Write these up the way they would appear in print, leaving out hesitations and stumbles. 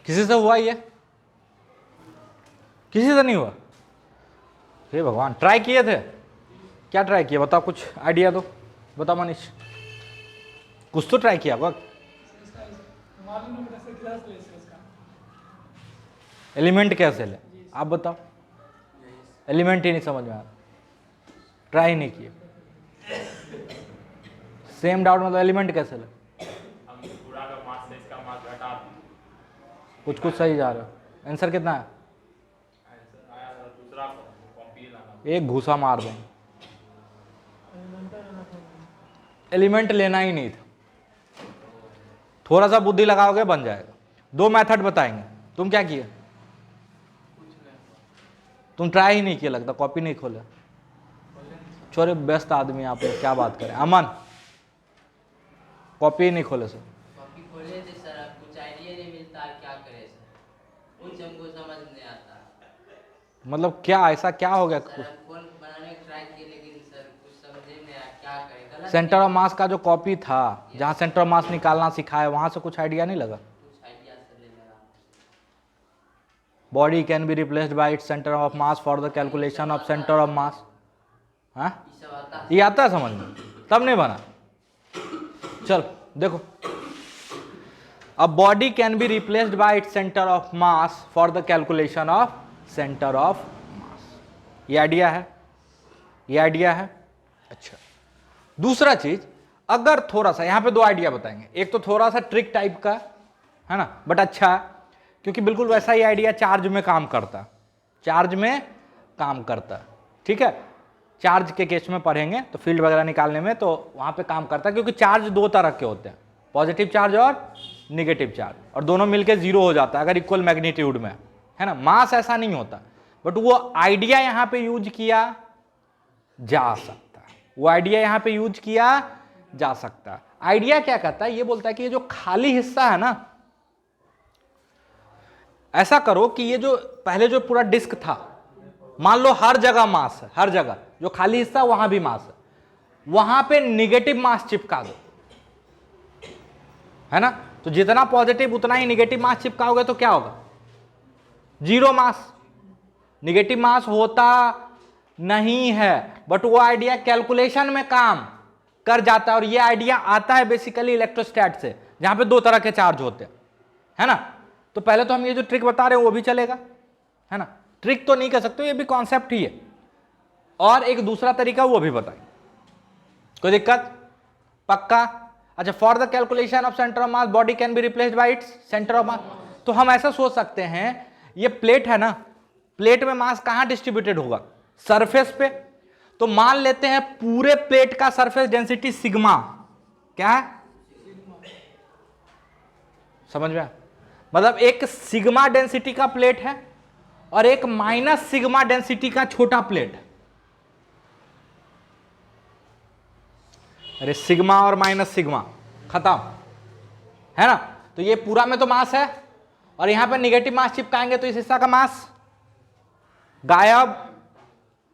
किसी से हुआ ये? किसी से नहीं हुआ? हे भगवान, ट्राई किए थे? क्या ट्राई किया बताओ, कुछ आइडिया दो, बताओ मनीष, कुछ तो ट्राई किया होगा। एलिमेंट कैसे ले, आप बताओ। एलिमेंट ही नहीं समझ में आ रहा, ट्राई नहीं किए। सेम डाउट मतलब एलिमेंट कैसे ले? कुछ कुछ सही जा रहा है। आंसर कितना है? एक घूसा मार देंगे। एलिमेंट लेना ही नहीं था, थोड़ा सा बुद्धि लगाओगे बन जाएगा। दो मेथड बताएंगे, तुम क्या किए? तुम ट्राई ही नहीं किए लगता, कॉपी नहीं खोले। छोरे बेस्ट आदमी आप लोग, क्या बात करें। अमन कॉपी ही नहीं खोले सर। कॉपी खोले थे सर, अब कुछ आइडिया नहीं मिलता, क्या करें सर, कुछ हमको समझ नहीं आता। मतलब क्या ऐसा क्या हो गया? सर हम फोन बनाने का ट्राई किए लेकिन सर कुछ समझे नहीं आया, क्या करें। गलत सेंटर ऑफ मास का जो कॉपी था, जहां सेंटर ऑफ मास निकालना सिखाया, वहां से कुछ आइडिया नहीं लगा? कुछ आइडिया सर नहीं लगा। Body can be replaced by its centre of mass for the calculation of centre of मास। हाँ, ये सब आता ये आता है समझ में, तब नहीं बना। चल देखो, अब body can be replaced by its centre of mass for the calculation of centre of मास। ये आइडिया है, ये आइडिया है। अच्छा, दूसरा चीज, अगर थोड़ा सा यहां पे दो आइडिया बताएंगे। एक तो थोड़ा सा ट्रिक टाइप का है ना, बट अच्छा है, क्योंकि बिल्कुल वैसा ही आइडिया चार्ज में काम करता है, चार्ज में काम करता है। ठीक है, चार्ज के केस में पढ़ेंगे तो फील्ड वगैरह निकालने में तो वहां पे काम करता है, क्योंकि चार्ज दो तरह के होते हैं, पॉजिटिव चार्ज और निगेटिव चार्ज, और दोनों मिलके जीरो हो जाता है अगर इक्वल मैग्नीट्यूड में है ना। मास ऐसा नहीं होता, बट वो आइडिया यहां पे यूज किया जा सकता है, वो आइडिया यहां पे यूज किया जा सकता है। आइडिया क्या कहता है, ये बोलता है कि ये जो खाली हिस्सा है ना, ऐसा करो कि ये जो पहले जो पूरा डिस्क था, मान लो हर जगह मास है, हर जगह जो खाली हिस्सा वहां भी मास है, वहां पे निगेटिव मास चिपका दो, है ना। तो जितना पॉजिटिव उतना ही निगेटिव मास चिपकाओगे तो क्या होगा? Zero mass. निगेटिव मास होता नहीं है, बट वो आइडिया कैलकुलेशन में काम कर जाता है, और ये आइडिया आता है बेसिकली इलेक्ट्रोस्टैट से, जहां पे दो तरह के चार्ज होते हैं, है ना। तो पहले तो हम ये जो ट्रिक बता रहे हैं वो भी चलेगा, है ना। ट्रिक तो नहीं कर सकते, ये भी कॉन्सेप्ट ही है, और एक दूसरा तरीका वो भी बताएं। कोई दिक्कत? पक्का? अच्छा, for the calculation of centre of mass body can be replaced by its centre of मास। तो हम ऐसा सोच सकते हैं, ये प्लेट है ना, प्लेट में मास कहां डिस्ट्रीब्यूटेड होगा? सरफेस पे। तो मान लेते हैं पूरे प्लेट का सरफेस डेंसिटी सिग्मा क्या है? समझ में? मतलब एक सिग्मा डेंसिटी का प्लेट है और एक माइनस सिग्मा डेंसिटी का छोटा प्लेट है। अरे सिग्मा और माइनस सिग्मा खत्म, है ना। तो ये पूरा में तो मास है, और यहां पर निगेटिव मास चिपकाएंगे तो इस हिस्सा का मास गायब।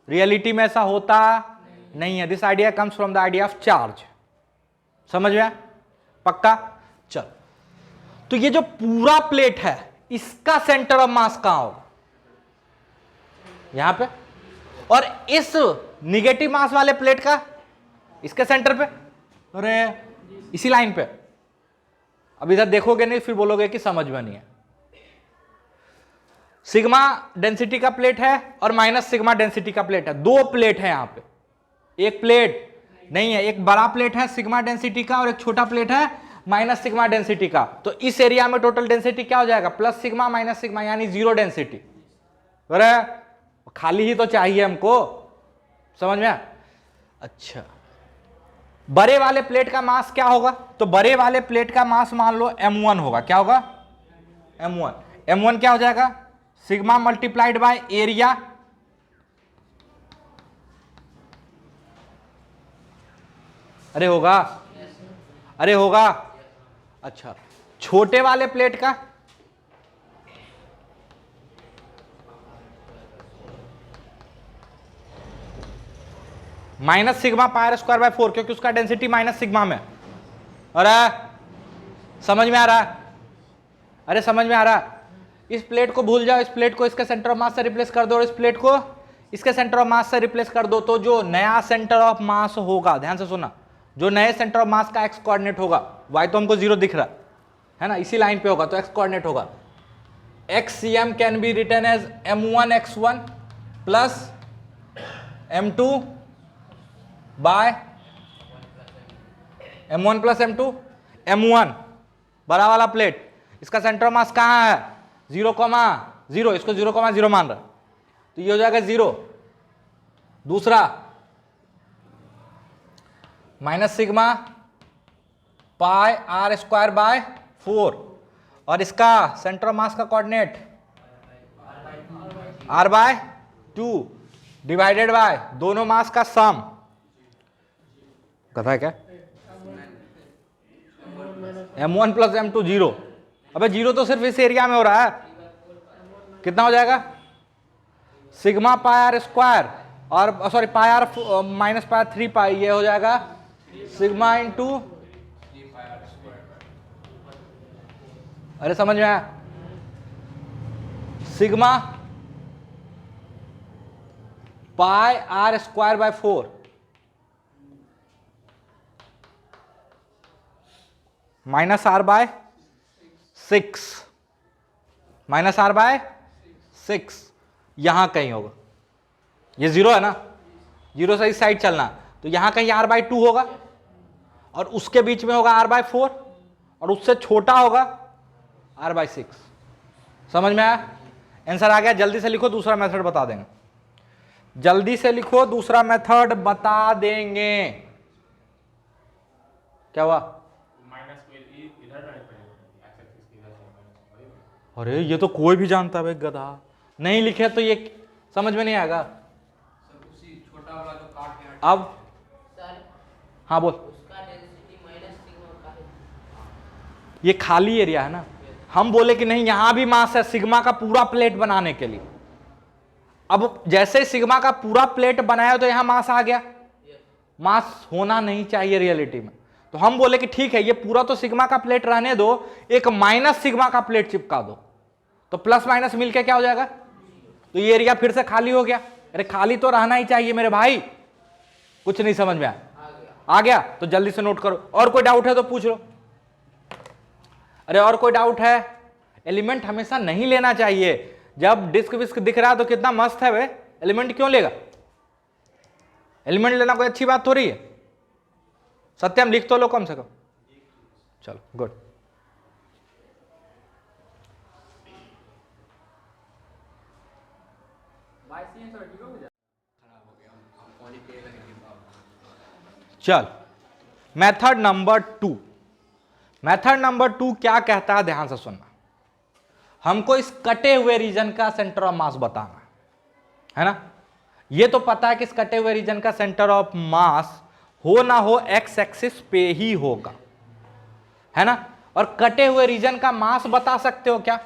रियलिटी में ऐसा होता नहीं है। This idea comes from the idea of charge. समझ में? पक्का? चल, तो ये जो पूरा प्लेट है इसका सेंटर ऑफ मास कहां होगा? यहां पे। और इस निगेटिव मास वाले प्लेट का इसके सेंटर पे, अरे इसी लाइन पे। अब इधर देखोगे नहीं फिर बोलोगे कि समझ में नहीं है। सिग्मा डेंसिटी का प्लेट है और माइनस सिग्मा डेंसिटी का प्लेट है, दो प्लेट है यहां पे। एक प्लेट नहीं है, एक बड़ा प्लेट है सिग्मा डेंसिटी का और एक छोटा प्लेट है माइनस सिग्मा डेंसिटी का। तो इस एरिया में टोटल डेंसिटी क्या हो जाएगा? प्लस सिग्मा माइनस सिग्मा, यानी जीरो डेंसिटी। अरे खाली ही तो चाहिए हमको, समझ में? अच्छा, बड़े वाले प्लेट का मास क्या होगा? तो बड़े वाले प्लेट का मास मान लो m1 होगा। क्या होगा? m1। m1 क्या हो जाएगा? Sigma multiplied by area. अरे होगा, अरे होगा। अच्छा, छोटे वाले प्लेट का minus sigma pi square by 4, क्योंकि उसका डेंसिटी माइनस सिग्मा में। अरे समझ में आ रहा है? अरे समझ में आ रहा है? इस प्लेट को भूल जाओ, इस प्लेट को इसके सेंटर ऑफ मास से रिप्लेस कर दो और इस प्लेट को इसके सेंटर ऑफ मास से रिप्लेस कर दो, तो जो नया सेंटर ऑफ मास होगा, ध्यान से सुना, जो नए सेंटर ऑफ मास का एक्स कोऑर्डिनेट होगा, वाई तो हमको 0 दिख रहा है ना, इसी लाइन पे होगा, तो एक्स कोऑर्डिनेट होगा xcm can be written as m1 x1 plus m2 by m1 plus m2। m1 बड़ा वाला प्लेट, इसका सेंटर ऑफ मास कहाँ है, 0,0, इसको 0,0 मान रहा, तो ये हो जाएगा 0। दूसरा minus sigma pi r square by 4, और इसका सेंटर ऑफ मास का कोऑर्डिनेट r/2 डिवाइडेड बाय दोनों मास का सम, कथा है क्या, m1 प्लस m2 0। अबे 0 तो सिर्फ इस एरिया में हो रहा है, कितना हो जाएगा, सिग्मा पाई आर स्क्वायर और sorry pi r minus pi 3 pi, ये हो जाएगा सिग्मा इंटू, अरे समझ में आया, sigma pi r square by 4 minus r by 6, minus r by 6, यहां कहीं होगा, ये 0 है ना, 0 से इस साइड चलना, तो यहां कहीं r/2 होगा और उसके बीच में होगा r/4 और उससे छोटा होगा r/6। समझ में आया, आंसर आ गया। जल्दी से लिखो, दूसरा मेथड बता देंगे, जल्दी से लिखो, दूसरा मेथड बता देंगे। क्या हुआ, अरे ये तो कोई भी जानता है भाई, गधा, नहीं लिखे तो ये समझ में नहीं आएगा। अब सर हाँ बोल, उसका डेंसिटी माइनस सिग्मा का है। ये खाली एरिया है ना, हम बोले कि नहीं यहां भी मास है सिग्मा का पूरा प्लेट बनाने के लिए। अब जैसे सिग्मा का पूरा प्लेट बनाया तो यहां मास आ गया, मास होना नहीं चाहिए रियलिटी में, तो हम बोले कि ठीक है ये पूरा तो सिग्मा का प्लेट रहने दो, एक माइनस सिग्मा का प्लेट चिपका दो, तो प्लस माइनस मिलके क्या हो जाएगा, तो ये एरिया फिर से खाली हो गया। अरे खाली तो रहना ही चाहिए मेरे भाई, कुछ नहीं समझ में आया, आ गया तो जल्दी से नोट करो। और कोई डाउट है तो पूछ लो। अरे और कोई डाउट है, एलिमेंट हमेशा नहीं लेना चाहिए, जब डिस्क विस्क दिख रहा है तो कितना मस्त है वे, एलिमेंट क्यों लेगा, एलिमेंट लेना कोई अच्छी बात थोड़ी है। सत्यम लिख तो लो कम से कम, चलो गुड। चल मेथड नंबर 2, मेथड नंबर 2 क्या कहता है, ध्यान से सुनना। हमको इस कटे हुए रीजन का सेंटर ऑफ मास बताना है ना, ये तो पता है कि इस कटे हुए रीजन का सेंटर ऑफ मास हो ना हो एक्स एक्सिस पे ही होगा, है ना। और कटे हुए रीजन का मास बता सकते हो क्या,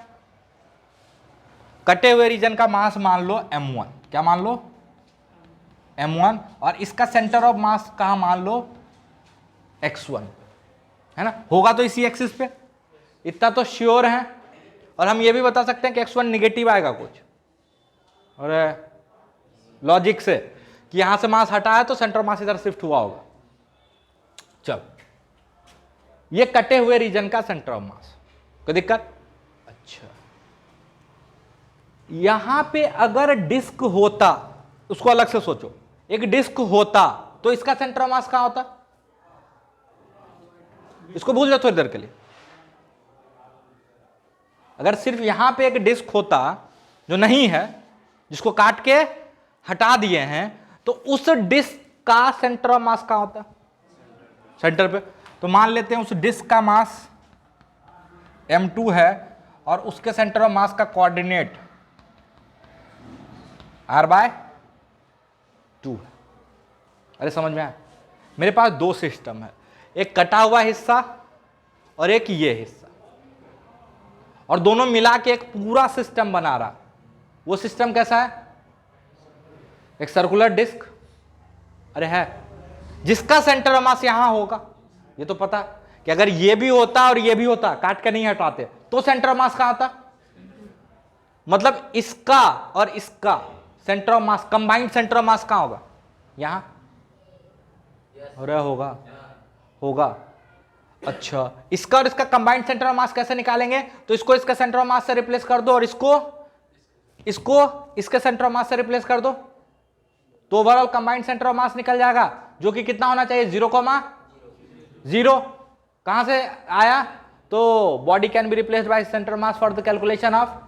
कटे हुए रीजन का मास मान लो m1, क्या मान लो m1, और इसका सेंटर ऑफ मास कहां मान लो x1, है ना, होगा तो इसी एक्सिस पे, इतना तो श्योर है। और हम ये भी बता सकते हैं कि x1 निगेटिव आएगा कुछ, और लॉजिक से कि यहां से मास हटा है तो सेंटर ऑफ मास इधर शिफ्ट हुआ होगा। चल ये कटे हुए रीजन का सेंटर ऑफ मास, कोई दिक्कत, अच्छा यहां पे अगर डिस्क होता, उसको अलग से सोचो, एक डिस्क होता तो इसका सेंटर ऑफ मास कहां होता, इसको भूल जाओ थोड़ी देर के लिए। अगर सिर्फ यहां पे एक डिस्क होता जो नहीं है, जिसको काट के हटा दिए हैं, तो उस डिस्क का सेंटर ऑफ मास कहां होता, सेंटर पे। तो मान लेते हैं उस डिस्क का मास m2 है और उसके सेंटर ऑफ मास का कोऑर्डिनेट r/2। अरे समझ में आया, मेरे पास दो सिस्टम है, एक कटा हुआ हिस्सा और एक ये हिस्सा, और दोनों मिला के एक पूरा सिस्टम बना रहा। वो सिस्टम कैसा है, एक सर्कुलर डिस्क, अरे है, जिसका सेंटर ऑफ मास यहां होगा। ये तो पता कि अगर ये भी होता और ये भी होता, काट के नहीं हटाते, तो सेंटर ऑफ मास कहां आता, मतलब इसका और इसका centre of mass, combined centre of मास कहां होगा? यहां। अरे होगा, होगा। अच्छा, इसका और इसका कंबाइंड सेंटर ऑफ मास कैसे निकालेंगे? तो इसको इसका सेंटर ऑफ मास से रिप्लेस कर दो और इसको इसके सेंटर ऑफ मास से रिप्लेस कर दो, तो ओवरऑल कंबाइंड सेंटर ऑफ मास निकल जाएगा, जो कि कितना होना चाहिए? 0,0। कहां से आया? तो body can be replaced by centre of mass for the calculation of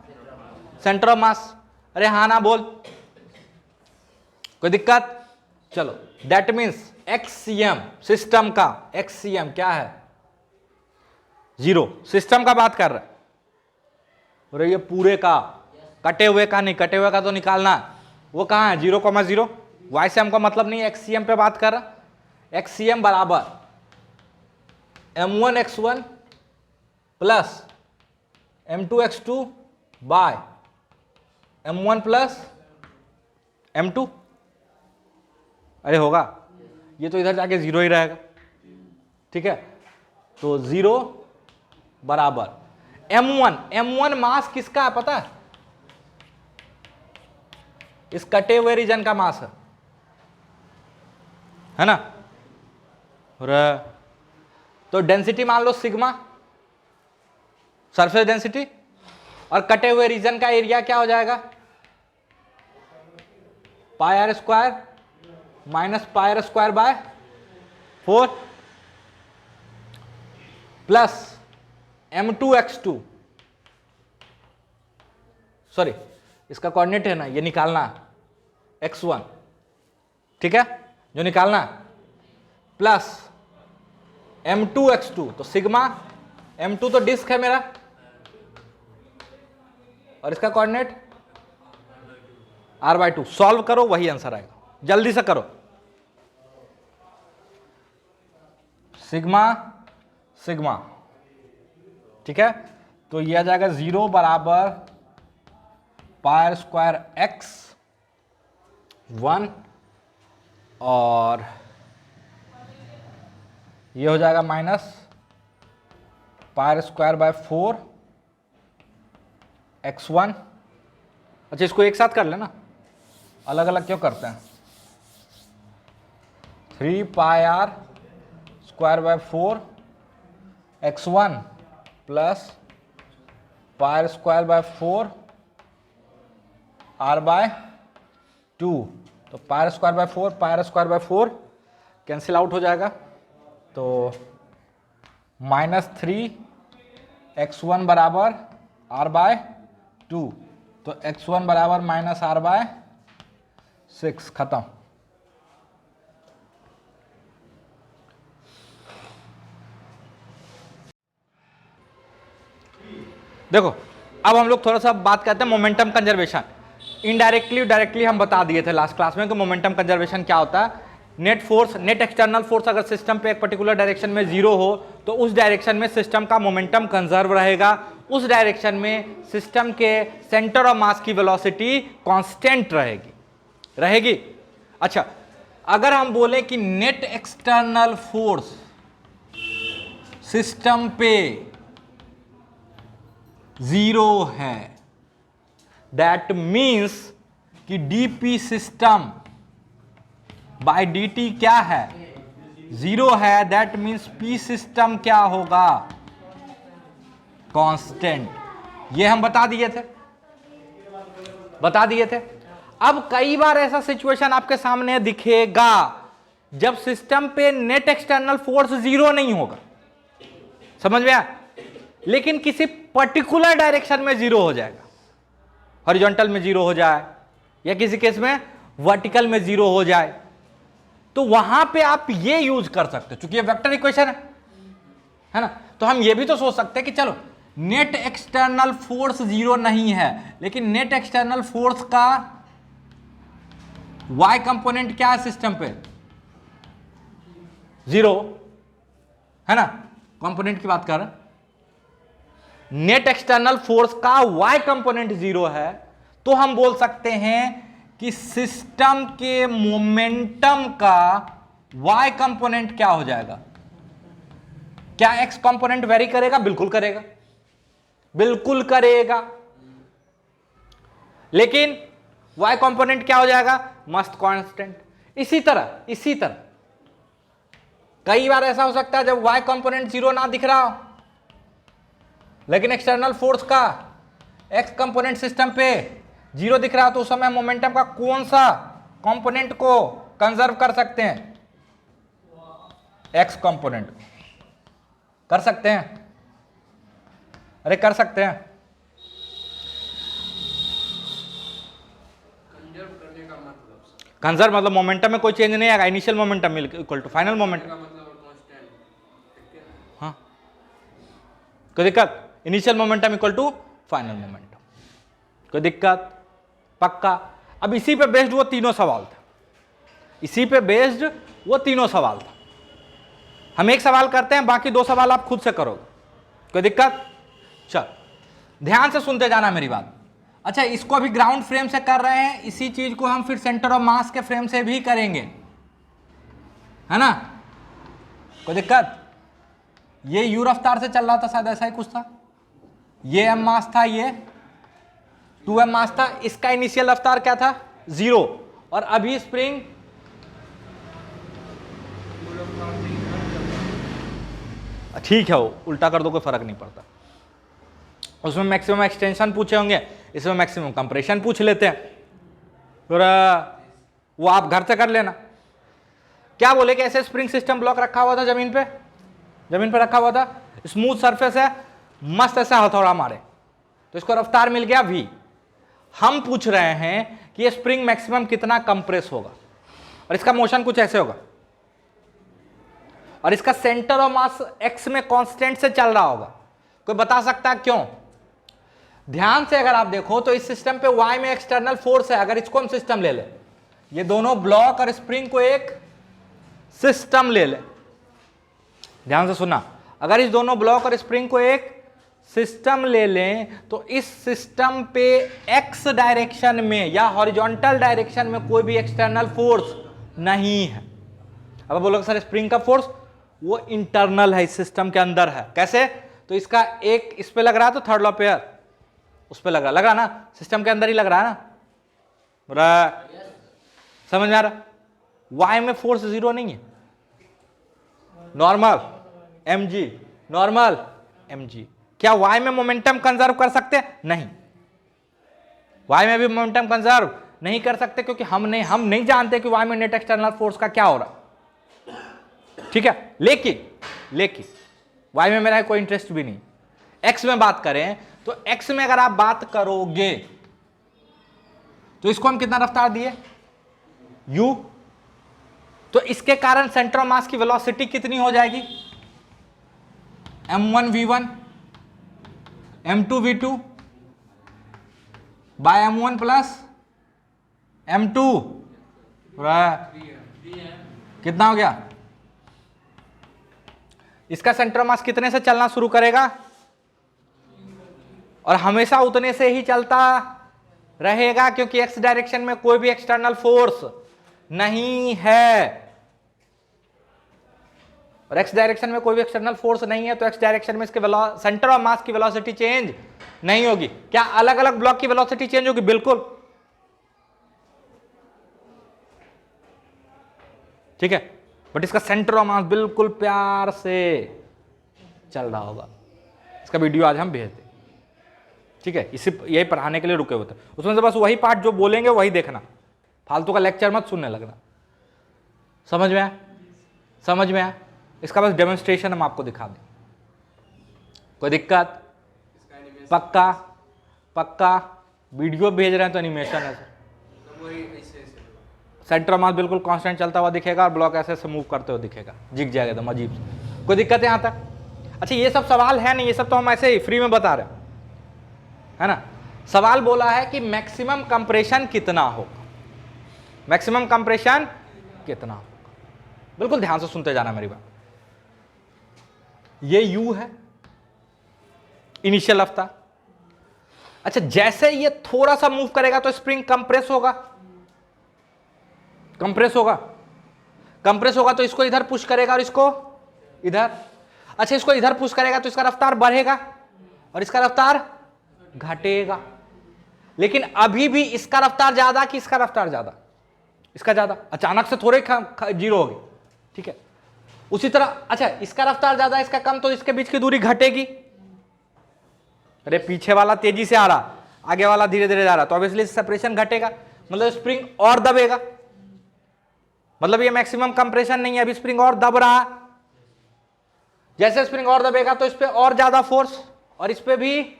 centre of मास। अरे हाँ ना बोल, कोई दिक्कत? चलो, दैट मीन्स एक्ससीएम सिस्टम का, एक्ससीएम क्या है? 0। सिस्टम का बात कर रहा है। अरे ये पूरे का, कटे हुए का नहीं, कटे हुए का तो निकालना, वो कहां है? 0,0। वाई से हमको मतलब नहीं, एक्ससीएम पे बात कर रहा। एक्ससीएम बराबर m1x1 plus m2x2 bye m1 plus m2। अरे होगा, ये तो इधर जाके 0 ही रहेगा, ठीक है। तो 0 बराबर m1 मास किसका है पता है? इस कटे हुए रीजन का मास है ना। तो डेंसिटी मान लो सिग्मा, सरफेस डेंसिटी, और कटे हुए रीजन का एरिया क्या हो जाएगा? Pi r square minus pi r square by 4 plus m2x2, sorry इसका कोऑर्डिनेट है ना, ये निकालना x1, ठीक है, जो निकालना, प्लस m2x2, तो सिग्मा, m2 तो डिस्क है मेरा, और इसका कोऑर्डिनेट r/2। सॉल्व करो, वही आंसर आएगा, जल्दी से करो। सिग्मा सिग्मा, ठीक है, तो यह आ जाएगा 0 बराबर पाई आर स्क्वायर x1, और ये हो जाएगा minus pi r square by 4 x1। अच्छा, इसको एक साथ कर लेना, अलग अलग क्यों करते हैं? 3 pi r square by 4 x1 plus pi r square by 4 r/2। तो pi r square by 4 pi r square by 4 cancel out हो जाएगा, तो -3 x1 बराबर r/2, तो x1 बराबर -r/6, खत्म। देखो, अब हम लोग थोड़ा सा बात करते हैं मोमेंटम कंजर्वेशन। इनडायरेक्टली डायरेक्टली हम बता दिए थे लास्ट क्लास में कि मोमेंटम कंजर्वेशन क्या होता है। Net force, net external force अगर सिस्टम पे एक पर्टिकुलर डायरेक्शन में 0 हो तो उस डायरेक्शन में सिस्टम का मोमेंटम कंजर्व रहेगा, उस डायरेक्शन में सिस्टम के सेंटर ऑफ मास की वेलोसिटी कांस्टेंट रहेगी। अच्छा, अगर हम बोले कि नेट एक्सटर्नल फोर्स सिस्टम पे 0 है, दैट मीन्स कि dp सिस्टम बाय dt क्या है? 0 है, दैट मीन्स p सिस्टम क्या होगा? कांस्टेंट। ये हम बता दिए थे। अब कई बार ऐसा सिचुएशन आपके सामने दिखेगा जब सिस्टम पे नेट एक्सटर्नल फोर्स 0 नहीं होगा, समझ में आया, लेकिन किसी पर्टिकुलर डायरेक्शन में 0 हो जाएगा, हॉरिजॉन्टल में 0 हो जाए या किसी केस में वर्टिकल में 0 हो जाए, तो वहां पे आप ये यूज कर सकते हो, क्योंकि ये वेक्टर इक्वेशन है ना। तो हम ये भी तो सोच सकते हैं कि चलो नेट एक्सटर्नल फोर्स 0 नहीं है, लेकिन नेट एक्सटर्नल फोर्स का y कंपोनेंट क्या है सिस्टम पे? 0 है ना, कंपोनेंट की बात कर रहे हैं। नेट एक्सटर्नल फोर्स का y कंपोनेंट 0 है, तो हम बोल सकते हैं कि सिस्टम के मोमेंटम का y कंपोनेंट क्या हो जाएगा? क्या x कंपोनेंट वेरी करेगा? बिल्कुल करेगा। लेकिन y कंपोनेंट क्या हो जाएगा, मस्त कांस्टेंट। इसी तरह कई बार ऐसा हो सकता है जब y कंपोनेंट 0 ना दिख रहा हो, लेकिन एक्सटर्नल फोर्स का x कंपोनेंट सिस्टम पे 0 दिख रहा हो, तो उस समय मोमेंटम का कौन सा कंपोनेंट को कंजर्व कर सकते हैं, x कंपोनेंट कर सकते हैं। अरे कर सकते हैं। कंजर्व मतलब मोमेंटम में कोई चेंज नहीं आएगा, initial momentum equal to final momentum. हाँ, कोई दिक्कत, initial momentum equal to final momentum, कोई दिक्कत, पक्का। अब इसी पे बेस्ड वो तीनों सवाल था, इसी पे बेस्ड वो तीनों सवाल था। हम एक सवाल करते हैं, बाकी 2 सवाल आप खुद से करोगे, कोई दिक्कत। चल ध्यान से सुनते जाना मेरी बात। अच्छा, इसको अभी ग्राउंड फ्रेम से कर रहे हैं, इसी चीज को हम फिर सेंटर ऑफ मास के फ्रेम से भी करेंगे, है ना, कोई दिक्कत। ये यू रफ्तार से चल रहा था, शायद ऐसा ही कुछ था, ये एम मास था, ये 2m मास था, इसका इनिशियल रफ्तार क्या था 0, और अभी स्प्रिंग ठीक है, वो उल्टा कर दो कोई फर्क नहीं पड़ता। उसमें मैक्सिमम एक्सटेंशन पूछे होंगे, इसमें मैक्सिमम कंप्रेशन पूछ लेते हैं, फिर वो आप घर से कर लेना। क्या बोले कि ऐसे स्प्रिंग सिस्टम ब्लॉक रखा हुआ था जमीन पे रखा हुआ था, स्मूथ सरफेस है, मस्त ऐसा हथौड़ा मारे तो इसको रफ्तार मिल गया v। हम पूछ रहे हैं कि ये स्प्रिंग मैक्सिमम कितना कंप्रेस होगा, और इसका मोशन कुछ ऐसे होगा, और इसका सेंटर ऑफ मास x में कांस्टेंट से चल रहा होगा। कोई बता सकता है क्यों? ध्यान से अगर आप देखो तो इस सिस्टम पे y में एक्सटर्नल फोर्स है। अगर इसको हम सिस्टम ले लें, ये दोनों ब्लॉक और स्प्रिंग को एक सिस्टम ले लें, ध्यान से सुनना, अगर इस दोनों ब्लॉक और स्प्रिंग को एक सिस्टम ले लें तो इस सिस्टम पे x डायरेक्शन में या हॉरिजॉन्टल डायरेक्शन में कोई भी एक्सटर्नल फोर्स नहीं है। अब बोलोगे सर स्प्रिंग का फोर्स वो इंटरनल है, इस सिस्टम के अंदर है। कैसे? तो इसका एक इस पे लग रहा है तो थर्ड लॉ पेयर उस पे लग रहा ना, सिस्टम के अंदर ही लग रहा है ना, समझ में आ रहा? y में फोर्स 0 नहीं है, नॉर्मल mg, नॉर्मल mg। क्या y में मोमेंटम कंजर्व कर सकते हैं? नहीं, y में भी मोमेंटम कंजर्व नहीं कर सकते, क्योंकि हम नहीं जानते कि y में नेट एक्सटर्नल फोर्स का क्या हो रहा, ठीक है। लेकिन y में मेरा कोई इंटरेस्ट भी नहीं। x में बात करें तो x में अगर आप बात करोगे तो इसको हम कितना रफ्तार दिए u, तो इसके कारण सेंटर ऑफ मास की वेलोसिटी कितनी हो जाएगी, m1 v1 m2 v2 bye m1 plus m2, कितना हो गया? इसका सेंटर ऑफ मास कितने से चलना शुरू करेगा, और हमेशा उतने से ही चलता रहेगा, क्योंकि x डायरेक्शन में कोई भी एक्सटर्नल फोर्स नहीं है, और x डायरेक्शन में कोई भी एक्सटर्नल फोर्स नहीं है, तो x डायरेक्शन में इसके सेंटर ऑफ मास की वेलोसिटी चेंज नहीं होगी। क्या अलग अलग ब्लॉक की वेलोसिटी चेंज होगी? बिल्कुल, ठीक है, बट इसका सेंटर ऑफ मास बिल्कुल प्यार से चल रहा होगा। इसका वीडियो आज हम भेज दें, ठीक है, इसी यही पढ़ाने के लिए रुके हुए थे। उसमें से बस वही पार्ट जो बोलेंगे वही देखना, फालतू का लेक्चर मत सुनने लगना। समझ में आया? समझ में आया? इसका बस डेमोन्स्ट्रेशन हम आपको दिखा दें, कोई दिक्कत? पक्का पक्का वीडियो भेज रहे हैं तो एनिमेशन है सर। सेंटर ऑफ मास बिल्कुल कांस्टेंट चलता हुआ दिखेगा और ब्लॉक ऐसे ऐसे मूव करते हुए दिखेगा, जिग जाएगा एकदम अजीब से। कोई दिक्कत है यहाँ तक? अच्छा, ये सब सवाल है नहीं, ये सब तो हम ऐसे ही फ्री में बता रहे हैं, है ना। सवाल बोला है कि मैक्सिमम कंप्रेशन कितना होगा, मैक्सिमम कंप्रेशन कितना होगा। बिल्कुल ध्यान से सुनते जाना मेरी बात। ये u है इनिशियल रफ्तार। अच्छा, जैसे ये थोड़ा सा मूव करेगा तो स्प्रिंग कंप्रेस होगा, कंप्रेस होगा तो इसको इधर पुश करेगा और इसको इधर। अच्छा, इसको इधर पुश करेगा तो इसका रफ्तार बढ़ेगा और इसका रफ्तार घटेगा। लेकिन अभी भी इसका रफ्तार ज्यादा कि इसका रफ्तार ज्यादा, इसका ज्यादा, अचानक से थोड़े जीरो हो गए, ठीक है। उसी तरह अच्छा इसका रफ्तार ज्यादा इसका कम, तो इसके बीच की दूरी घटेगी। अरे पीछे वाला तेजी से आ रहा, आगे वाला धीरे धीरे जा रहा, तो ऑब्वियसली सेपरेशन घटेगा, मतलब स्प्रिंग और दबेगा, मतलब ये मैक्सिमम कंप्रेशन नहीं है, अभी स्प्रिंग और दब रहा है। जैसे स्प्रिंग और दबेगा तो इस पे और ज्यादा फोर्स और इस पे भी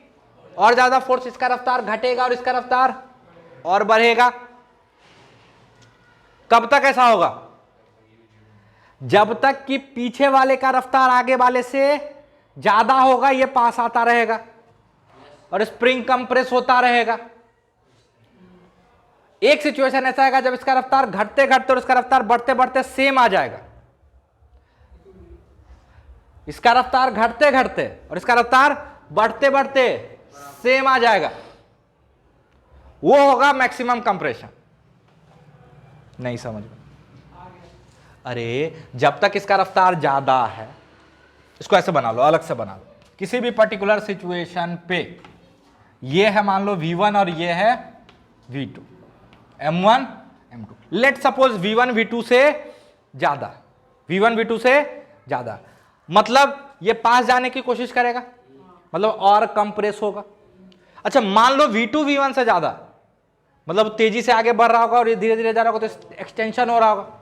और ज्यादा फोर्स, इसका रफ्तार घटेगा और इसका रफ्तार और बढ़ेगा। कब तक ऐसा होगा? जब तक कि पीछे वाले का रफ्तार आगे वाले से ज्यादा होगा, ये पास आता रहेगा और स्प्रिंग कंप्रेस होता रहेगा। एक सिचुएशन ऐसा आएगा जब इसका रफ्तार घटते घटते और इसका रफ्तार बढ़ते बढ़ते सेम आ जाएगा। इसका रफ्तार घटते घटते और इसका रफ्तार बढ़ते बढ़ते सेम आ जाएगा, वो होगा मैक्सिमम कंप्रेशन। नहीं समझ में? अरे जब तक इसका रफ्तार ज्यादा है, इसको ऐसे बना लो, अलग से बना लो, किसी भी पर्टिकुलर सिचुएशन पे ये है मान लो V1 और ये है V2, M1 M2। Let suppose V1 V2 से ज्यादा, V1 V2 से ज्यादा, मतलब ये पास जाने की कोशिश करेगा, मतलब और कंप्रेस होगा। अच्छा मान लो V2 V1 से ज्यादा, मतलब तेजी से आगे बढ़ रहा होगा और ये धीरे धीरे जा रहा होगा, तो एक्सटेंशन हो रहा होगा।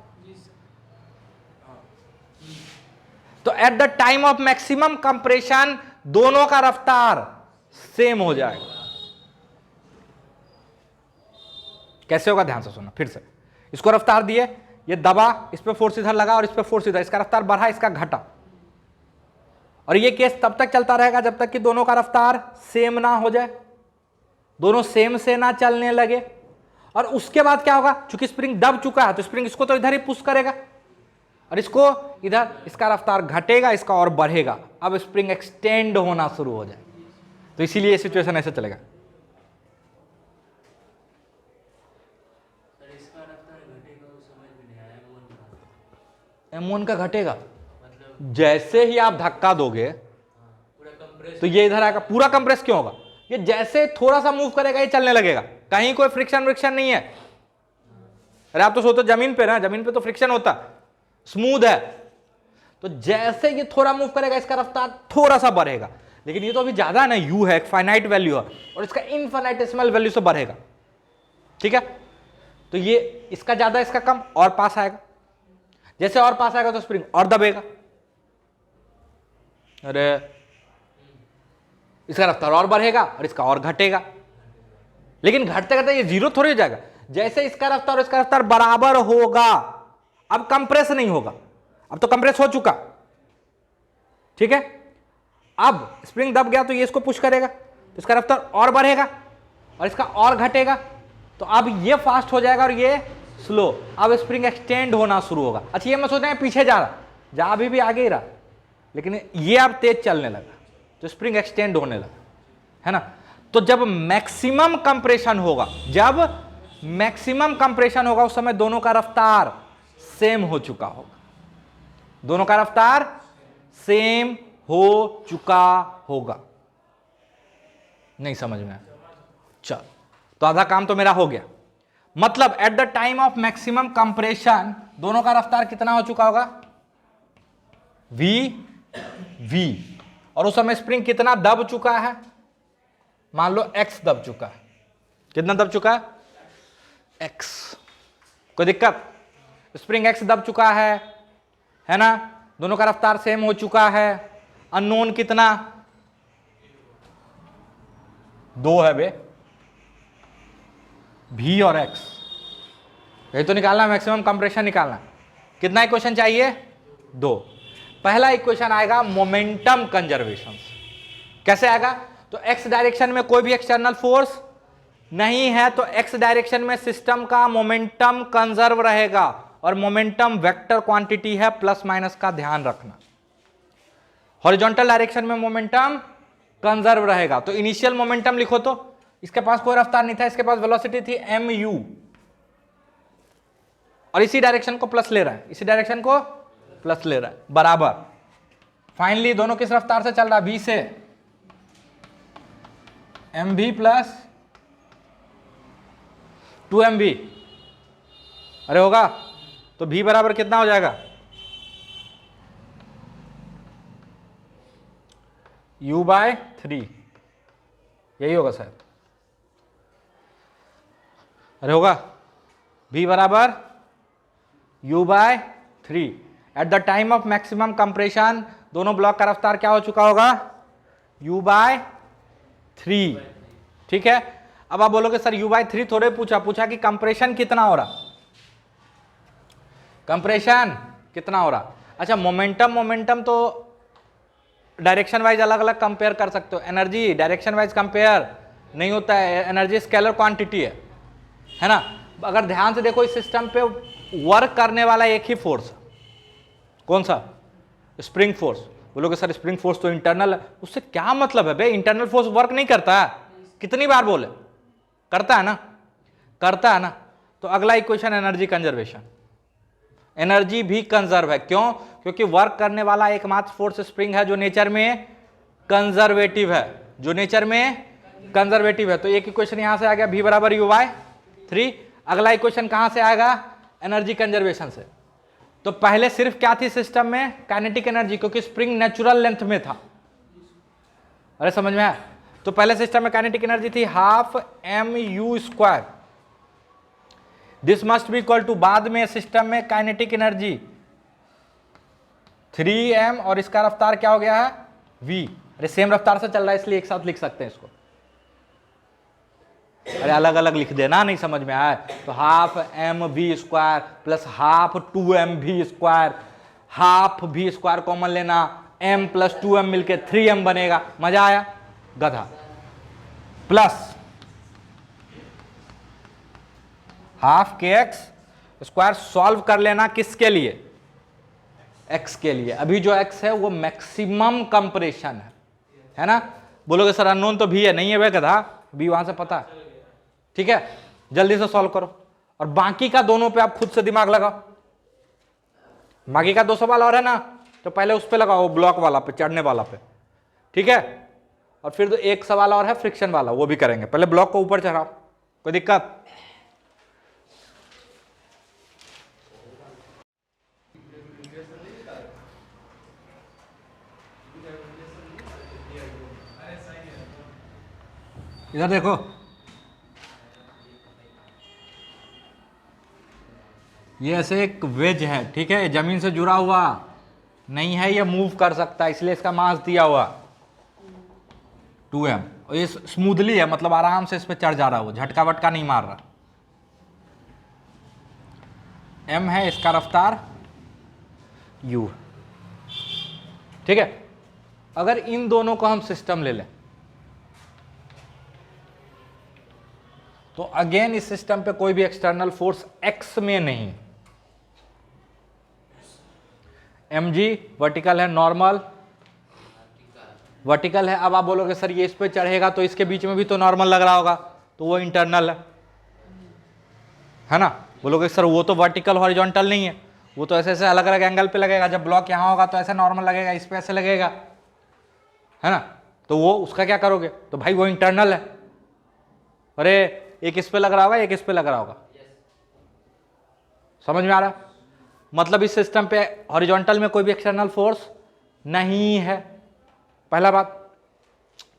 तो at the time of maximum compression दोनों का रफ्तार सेम हो जाएगा। कैसे होगा ध्यान से सुनना फिर से। इसको रफ्तार दिए, ये दबा, इस पे फोर्स इधर लगा और इस पे फोर्स इधर, इसका रफ्तार बढ़ा, इसका घटा, और ये केस तब तक चलता रहेगा जब तक कि दोनों का रफ्तार सेम ना हो जाए, दोनों सेम से ना चलने लगे। और उसके बाद क्या होगा, चूंकि स्प्रिंग दब चुका है तो स्प्रिंग इसको तो इधर ही पुश करेगा और इसको इधर, इसका रफ्तार घटेगा, इसका और बढ़ेगा, अब स्प्रिंग एक्सटेंड होना शुरू हो जाए। तो इसीलिए ये सिचुएशन ऐसे चलेगा। M1 का घटेगा, जैसे ही आप धक्का दोगे तो ये इधर आएगा, पूरा कंप्रेस क्यों होगा, ये जैसे थोड़ा सा मूव करेगा ये चलने लगेगा, कहीं कोई फ्रिक्शन व्रिक्शन नहीं है। अरे आप तो सोचो जमीन पे ना, जमीन पे तो फ्रिक्शन होता, स्मूथ है, तो जैसे ये थोड़ा मूव करेगा इसका रफ्तार थोड़ा सा बढ़ेगा, लेकिन ये तो अभी ज्यादा है ना, u है, एक फाइनाइट वैल्यू है और इसका इनफाइनाइटेसिमल वैल्यू से बढ़ेगा, ठीक है। तो ये इसका ज्यादा इसका कम, और पास आएगा, जैसे और पास आएगा तो स्प्रिंग और दबेगा, अरे इसका रफ्तार और बढ़ेगा और इसका और घटेगा, लेकिन घटते घटते ये जीरो थोड़ी हो जाएगा। जैसे इसका रफ्तार और इसका रफ्तार बराबर होगा, अब कंप्रेस नहीं होगा, अब तो कंप्रेस हो चुका, ठीक है। अब स्प्रिंग दब गया तो ये इसको पुश करेगा, तो इसका रफ्तार और बढ़ेगा और इसका और घटेगा, तो अब ये फास्ट हो जाएगा और ये स्लो, अब स्प्रिंग एक्सटेंड होना शुरू होगा। अच्छा ये मत सोचना है पीछे जा रहा, जा अभी भी आगे ही रहा, लेकिन ये अब तेज चलने लगा तो स्प्रिंग एक्सटेंड होने लगा, है ना। तो जब मैक्सिमम कंप्रेशन होगा, जब मैक्सिमम कंप्रेशन होगा उस समय दोनों का रफ्तार सेम हो चुका होगा, दोनों का रफ्तार सेम हो चुका होगा। नहीं समझ में आया? चल तो आधा काम तो मेरा हो गया, मतलब at the time of maximum compression दोनों का रफ्तार कितना हो चुका होगा, v, और उस समय स्प्रिंग कितना दब चुका है, मान लो x दब चुका है, कितना दब चुका है, x। कोई दिक्कत, स्प्रिंग x दब चुका है ना, दोनों का रफ्तार सेम हो चुका है, अननोन कितना, 2 है बे, v और x, यही तो निकालना, मैक्सिमम कंप्रेशन निकालना। कितना इक्वेशन चाहिए, 2। पहला इक्वेशन आएगा मोमेंटम कंजर्वेशन। कैसे आएगा, तो x डायरेक्शन में कोई भी एक्सटर्नल फोर्स नहीं है, तो x डायरेक्शन में सिस्टम का मोमेंटम कंजर्व रहेगा, और मोमेंटम वेक्टर क्वांटिटी है, प्लस माइनस का ध्यान रखना। हॉरिजॉन्टल डायरेक्शन में मोमेंटम कंजर्व रहेगा, तो इनिशियल मोमेंटम लिखो, तो इसके पास कोई रफ्तार नहीं था, इसके पास वेलोसिटी थी mu, और इसी डायरेक्शन को प्लस ले रहा है, इसी डायरेक्शन को प्लस ले रहा है, बराबर। फाइनली दोनों किस रफ्तार से चल रहा है, v से, mv प्लस 2mv, अरे होगा, तो v बराबर कितना हो जाएगा, u/3, यही होगा शायद, अरे होगा, v बराबर u/3। At the time of maximum compression दोनों ब्लॉक का रफ्तार क्या हो चुका होगा, u/3, ठीक है। अब आप बोलोगे सर u/3 थोड़े पूछा कि कंप्रेशन कितना हो रहा, कंप्रेशन कितना हो रहा। अच्छा, मोमेंटम तो डायरेक्शन वाइज अलग अलग कंपेयर कर सकते हो, एनर्जी डायरेक्शन वाइज कंपेयर नहीं होता है, एनर्जी स्केलर क्वांटिटी है ना। अगर ध्यान से देखो इस सिस्टम पे वर्क करने वाला एक ही फोर्स, कौन सा, स्प्रिंग फोर्स। बोलोगे सर स्प्रिंग फोर्स तो इंटरनल है, उससे क्या मतलब है भाई, इंटरनल फोर्स वर्क नहीं करता है, कितनी बार बोले, करता है ना, करता है ना। तो अगला इक्वेशन एनर्जी कंजर्वेशन, एनर्जी भी कंजर्व है, क्यों, क्योंकि वर्क करने वाला एकमात्र फोर्स स्प्रिंग है जो नेचर में कंजर्वेटिव है, जो नेचर में कंजर्वेटिव है। तो एक इक्वेशन यहां से आ गया, v बराबर u/3। अगला इक्वेशन कहां से आएगा, एनर्जी कंजर्वेशन से। तो पहले सिर्फ क्या थी सिस्टम में, काइनेटिक एनर्जी, क्योंकि स्प्रिंग नेचुरल लेंथ में था, अरे समझ में आया। तो पहले सिस्टम में काइनेटिक एनर्जी थी 12mu², this must be equal to, बाद में सिस्टम में काइनेटिक एनर्जी 3m और इसका रफ्तार क्या हो गया है, v। अरे सेम रफ्तार से चल रहा है इसलिए एक साथ लिख सकते हैं इसको, अरे अलग अलग लिख देना, नहीं समझ में आया तो 12mv² प्लस 12 2mv², कॉमन लेना, m प्लस 2m मिलके 3m बनेगा, मजा आया गधा, प्लस 12kx² सॉल्व कर लेना, किसके लिए, x के लिए। अभी जो x है वो मैक्सिमम कंप्रेशन है ना। बोलोगे सर अननोन तो भी है, नहीं है वे गधा, भी वहां से पता है, ठीक है। जल्दी से सॉल्व करो, और बाकी का दोनों पे आप खुद से दिमाग लगाओ। बाकी का 2 सवाल और है ना, तो पहले उस पे लगाओ, ब्लॉक वाला पे, चढ़ने वाला पे, ठीक है। और फिर तो एक सवाल और है फ्रिक्शन वाला, वो भी करेंगे। पहले ब्लॉक को ऊपर चढ़ाओ, कोई दिक्कत, इधर देखो, ये ऐसे एक वेज है, ठीक है, जमीन से जुड़ा हुआ नहीं है, ये मूव कर सकता है, इसलिए इसका मास दिया हुआ 2m, और ये स्मूथली है, मतलब आराम से इस पे चढ़ जा रहा है, वो झटका वटका नहीं मार रहा। m है, इसका रफ्तार u, ठीक है। अगर इन दोनों को हम सिस्टम ले लें तो अगेन इस सिस्टम पे कोई भी एक्सटर्नल फोर्स x में नहीं, mg वर्टिकल है, नॉर्मल वर्टिकल है। अब आप बोलोगे सर ये इस पे चढ़ेगा तो इसके बीच में भी तो नॉर्मल लग रहा होगा, तो वो इंटरनल है ना। बोलोगे सर वो तो वर्टिकल हॉरिजॉन्टल नहीं है, वो तो ऐसे ऐसे अलग अलग एंगल पे लगेगा, जब ब्लॉक यहाँ होगा तो ऐसे नॉर्मल लगेगा, इस पे ऐसे लगेगा, है ना। तो वो उसका क्या करोगे, तो भाई वो इंटरनल है। अरे एक इस पे लग रहा होगा, एक इस पे लग रहा होगा, समझ में आ रहा, मतलब इस सिस्टम पे हॉरिजॉन्टल में कोई भी एक्सटर्नल फोर्स नहीं है, पहला बात।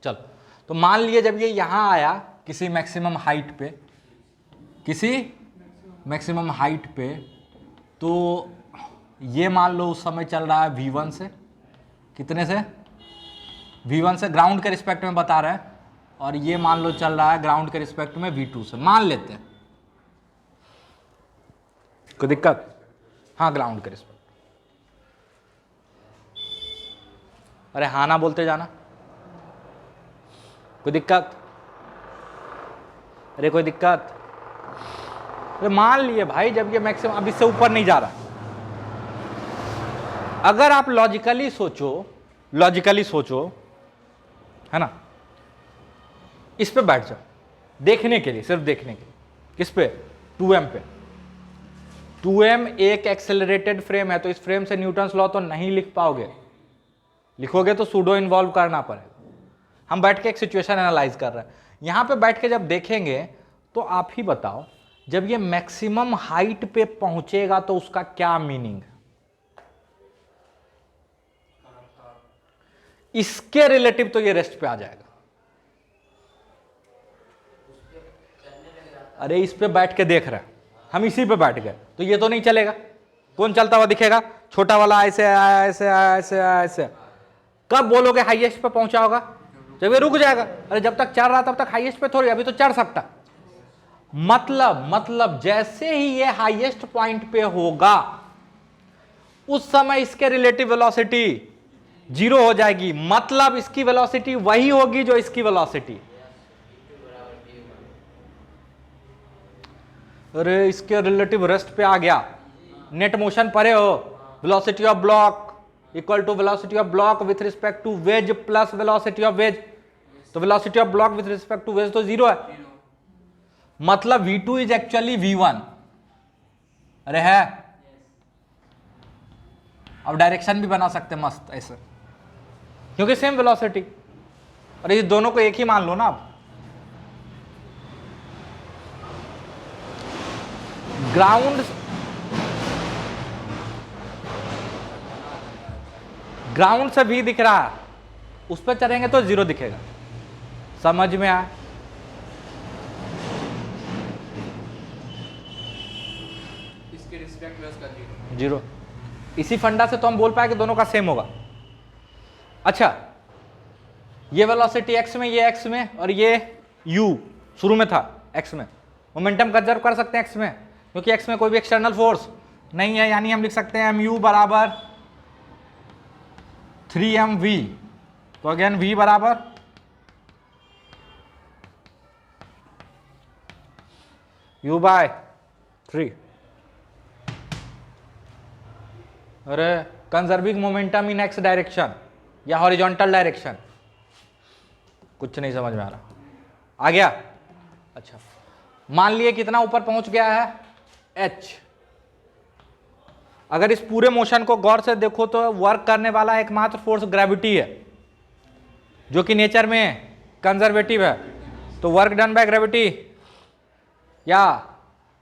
चल, तो मान लिए जब ये यहां आया किसी मैक्सिमम हाइट पे, किसी मैक्सिमम हाइट पे, तो ये मान लो उस समय चल रहा है v1 से, कितने से, v1 से, ग्राउंड के रिस्पेक्ट में बता रहे हैं, और ये मान लो चल रहा है ग्राउंड के रिस्पेक्ट में v2 से, मान लेते हैं, कोई दिक्कत, हाँ ग्राउंड के रिस्पेक्ट। अरे हाँ ना बोलते जाना, कोई दिक्कत, अरे कोई दिक्कत। अरे मान लिए भाई जब ये मैक्सिमम अब इससे ऊपर नहीं जा रहा, अगर आप लॉजिकली सोचो है ना, इस पे बैठ जाओ देखने के लिए, सिर्फ देखने के लिए, किस पे, 2m पे। 2m एक एक्सेलरेटेड फ्रेम है, तो इस फ्रेम से न्यूटन्स लॉ तो नहीं लिख पाओगे, लिखोगे तो सूडो इन्वॉल्व करना पड़ेगा। हम बैठ के एक सिचुएशन एनालाइज कर रहे हैं, यहां पे बैठ के जब देखेंगे तो आप ही बताओ जब ये मैक्सिमम हाइट पे पहुंचेगा तो उसका क्या मीनिंग है? इसके रिलेटिव तो ये रेस्ट पे आ जाएगा। अरे इस पे बैठ के देख रहे हैं हम, इसी पे बैठ गए तो ये तो नहीं चलेगा। कौन चलता हुआ दिखेगा? छोटा वाला ऐसे आया, ऐसे आया, ऐसे आया, ऐसे। कब बोलोगे हाईएस्ट पे पहुंचा होगा? जब ये रुक जाएगा। अरे जब तक चढ़ रहा तब तक हाईएस्ट पे थोड़ी, अभी तो चढ़ सकता। मतलब जैसे ही ये हाईएस्ट पॉइंट पे होगा उस समय इसके रिलेटिव वेलोसिटी जीरो हो जाएगी। मतलब इसकी वेलोसिटी वही होगी जो इसकी वेलोसिटी। अरे इसके रिलेटिव रेस्ट पे आ गया। नेट मोशन पढ़े हो, velocity of block equal to velocity of block with respect to wedge plus velocity of wedge. तो velocity of block with respect to wedge तो जीरो है, मतलब v2 इज एक्चुअली v1। अरे है, अब डायरेक्शन भी बना सकते मस्त ऐसे, क्योंकि सेम वेलोसिटी। अरे इस दोनों को एक ही मान लो ना आप। ग्राउंड से भी दिख रहा है, उस पर चढ़ेंगे तो जीरो दिखेगा। समझ में आया? इसके रिस्पेक्ट में उसका जीरो। इसी फंडा से तो हम बोल पाए कि दोनों का सेम होगा। अच्छा, ये वेलोसिटी x में, ये x में, और ये u शुरू में था x में। मोमेंटम कंजर्व कर सकते हैं x में, क्योंकि x में कोई भी एक्सटर्नल फोर्स नहीं है, यानी हम लिख सकते हैं mu बराबर 3mv। तो अगेन v बराबर u बाय 3। अरे कंजर्विंग मोमेंटम इन एक्स डायरेक्शन या हॉरिजॉन्टल डायरेक्शन, कुछ नहीं समझ में आ रहा। आ गया? अच्छा, मान लिए कितना ऊपर पहुंच गया है? h। अगर इस पूरे मोशन को गौर से देखो तो वर्क करने वाला एकमात्र फोर्स ग्रेविटी है, जो कि नेचर में कंजर्वेटिव है। तो वर्क डन बाय ग्रेविटी, या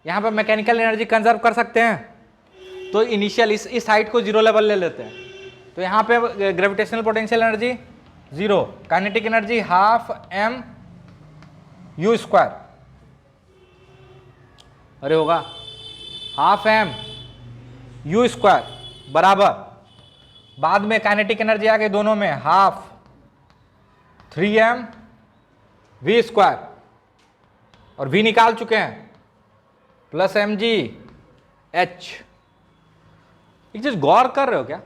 यहां पर मैकेनिकल एनर्जी कंजर्व कर सकते हैं। तो इनिशियल इस हाइट को जीरो लेवल ले लेते हैं, तो यहाँ पे gravitational potential energy zero, kinetic energy half m u square. अरे होगा हाफ m u स्क्वायर बराबर, बाद में काइनेटिक एनर्जी आ गई दोनों में, हाफ 3m v स्क्वायर, और v निकाल चुके हैं, प्लस mg h। एक चीज गौर कर रहे हो क्या?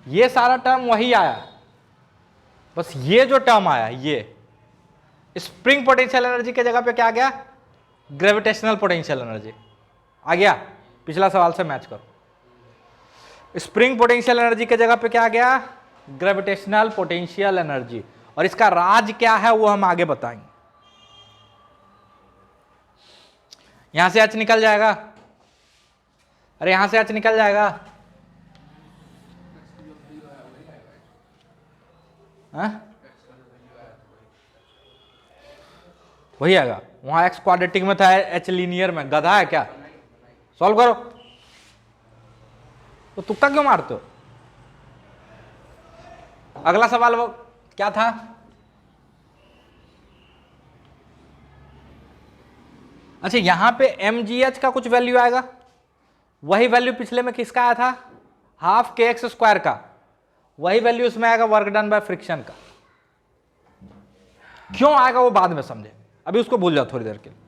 ये सारा टर्म वही आया, बस ये जो टर्म आया, ये स्प्रिंग पोटेंशियल एनर्जी के जगह पे क्या आ गया? ग्रेविटेशनल पोटेंशियल एनर्जी आ गया। पिछला सवाल से मैच करो। स्प्रिंग पोटेंशियल एनर्जी के जगह पे क्या आ गया? Gravitational potential energy. और इसका राज क्या है वो हम आगे बताएंगे। यहां से h निकल जाएगा। अरे यहां से h निकल जाएगा। वही आएगा। वहां x क्वाड्रेटिक में था, h लीनियर में। गधा है क्या? सॉल्व करो। तो तुक्का क्यों मारते हो? अगला सवाल वो क्या था? अच्छा, यहां पे mgh का कुछ वैल्यू आएगा। वही वैल्यू पिछले में किसका आया था? हाफ के एक्स स्क्वायर का। वही वैल्यू इसमें आएगा वर्क डन बाय फ्रिक्शन का। क्यों आएगा वो बाद में समझे, अभी उसको भूल जाओ थोड़ी देर के लिए।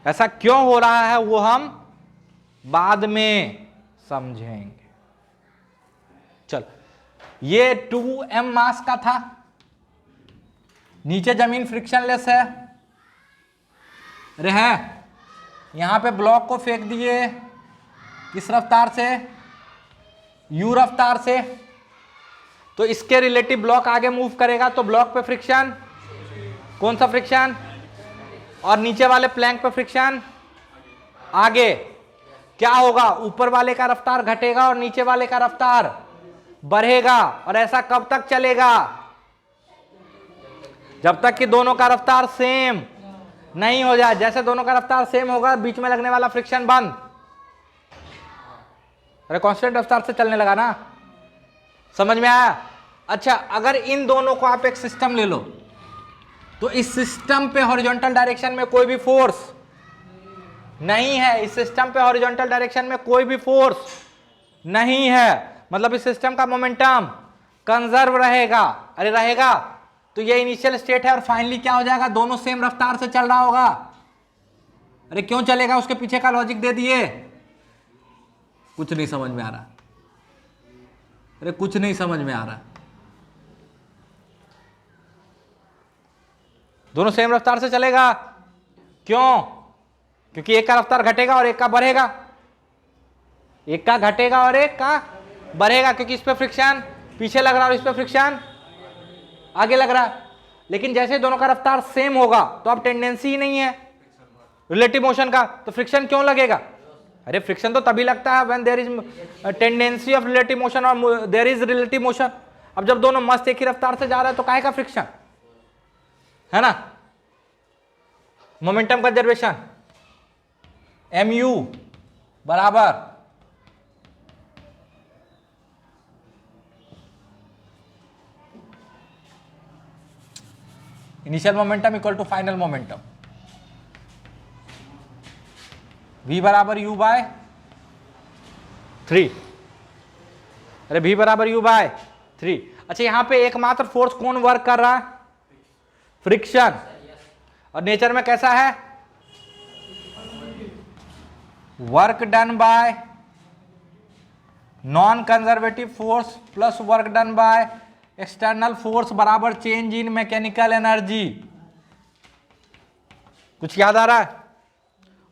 ऐसा क्यों हो रहा है वो हम बाद में समझेंगे। चल, ये 2m मास का था, नीचे जमीन फ्रिक्शनलेस है। अरे है, यहां पे ब्लॉक को फेंक दिए किस रफ्तार से? u रफ्तार से। तो इसके रिलेटिव ब्लॉक आगे मूव करेगा तो ब्लॉक पे फ्रिक्शन, कौन सा फ्रिक्शन? और नीचे वाले प्लैंक पे फ्रिक्शन आगे। क्या होगा? ऊपर वाले का रफ्तार घटेगा और नीचे वाले का रफ्तार बढ़ेगा। और ऐसा कब तक चलेगा? जब तक कि दोनों का रफ्तार सेम नहीं हो जाए, जैसे दोनों का रफ्तार सेम होगा बीच में लगने वाला फ्रिक्शन बंद। अरे कांस्टेंट रफ्तार से चलने लगा ना, समझ में आया? अच्छा, अगर इन दोनों को आप एक सिस्टम ले लो तो इस सिस्टम पे हॉरिजॉन्टल डायरेक्शन में कोई भी फोर्स नहीं है, इस सिस्टम पे हॉरिजॉन्टल डायरेक्शन में कोई भी फोर्स नहीं है, मतलब इस सिस्टम का मोमेंटम कंजर्व रहेगा। अरे रहेगा, तो ये इनिशियल स्टेट है और फाइनली क्या हो जाएगा, दोनों सेम रफ्तार से चल रहा होगा। अरे क्यों चलेगा, उसके पीछे का लॉजिक दे दिए। कुछ नहीं समझ में आ रहा, अरे कुछ नहीं समझ में आ रहा। दोनों सेम रफ्तार से चलेगा, क्यों? क्योंकि एक का रफ्तार घटेगा और एक का बढ़ेगा, एक का घटेगा और एक का बढ़ेगा, क्योंकि इस पे फ्रिक्शन पीछे लग रहा है और इस पे फ्रिक्शन आगे लग रहा है। लेकिन जैसे दोनों का रफ्तार सेम होगा तो अब टेंडेंसी ही नहीं है रिलेटिव मोशन का, तो फ्रिक्शन क्यों लगेगा? अरे फ्रिक्शन तो तभी लगता है when there is tendency of relative motion और देयर इज रिलेटिव मोशन। अब जब दोनों मस्त एक ही रफ्तार से जा रहा है तो काहे का फ्रिक्शन है ना। मोमेंटम कंजर्वेशन mu बराबर initial momentum equal to final momentum, v बराबर u बाय 3। अरे v बराबर u बाय 3। अच्छा, यहां पे एकमात्र फोर्स कौन वर्क कर रहा है? फ्रिक्शन। और नेचर में कैसा है? Work done by non conservative force plus work done by external force बराबर चेंज इन मैकेनिकल एनर्जी। कुछ याद आ रहा है?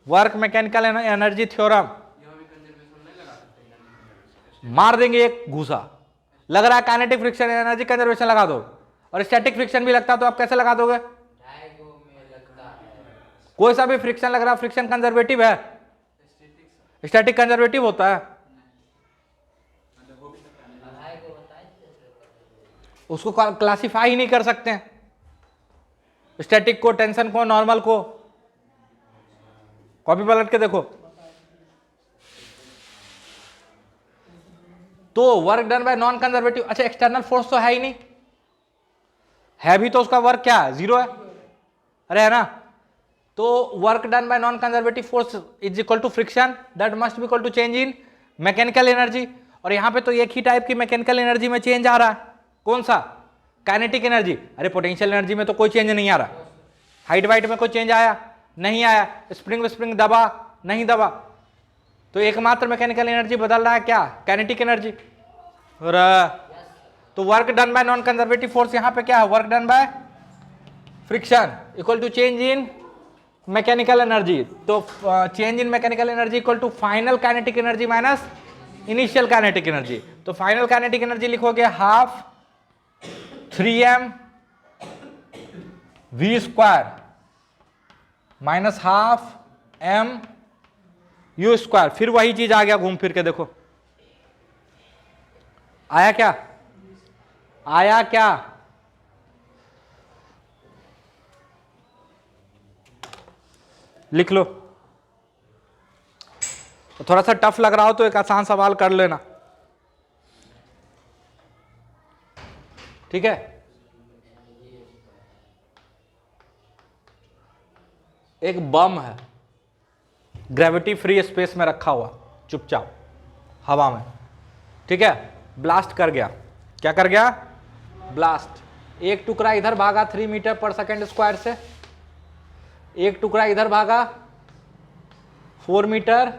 वर्क मैकेनिकल एनर्जी थ्योरम मार देंगे एक घूसा। लग रहा है काइनेटिक फ्रिक्शन एनर्जी कंजर्वेशन लगा दो, और स्टैटिक फ्रिक्शन भी लगता है, तो आप कैसे लगा दोगे? कोई सा भी फ्रिक्शन लग रहा है, फ्रिक्शन कंजर्वेटिव है, स्टैटिक कंजर्वेटिव होता है, उसको क्लासिफाई ही नहीं कर सकते हैं, स्टैटिक को, टेंशन को, नॉर्मल को। कॉपी पलट के देखो। तो work done by non conservative, अच्छा एक्सटर्नल फोर्स तो है ही नहीं, है भी तो उसका वर्क क्या है? जीरो है। अरे है ना, तो work done by non conservative force is equal to friction that must be equal to change in mechanical energy. और यहां पे तो एक ही टाइप की मैकेनिकल एनर्जी में चेंज आ रहा है, कौन सा? Kinetic energy. अरे पोटेंशियल एनर्जी में तो कोई चेंज नहीं आ रहा, हाइट वाइट में कोई चेंज आया नहीं आया, स्प्रिंग स्प्रिंग दबा नहीं दबा, तो एकमात्र मैकेनिकल एनर्जी बदल रहा है क्या? Kinetic energy. तो work done by non conservative force यहां पे क्या है? Work done by friction equal to change in mechanical energy. तो change in mechanical energy equal to final kinetic energy minus initial kinetic energy. तो final kinetic energy लिखोगे half 3m v square minus half m u square. फिर वही चीज आ गया घूम फिर के, देखो आया क्या? आया क्या? लिख लो। तो थोड़ा सा टफ लग रहा हो तो एक आसान सवाल कर लेना, ठीक है? एक बम है, ग्रेविटी फ्री स्पेस में रखा हुआ चुपचाप हवा में, ठीक है? ब्लास्ट कर गया। क्या कर गया? ब्लास्ट। एक टुकड़ा इधर भागा 3 मीटर पर सेकेंड स्क्वायर से, एक टुकड़ा इधर भागा 4 मीटर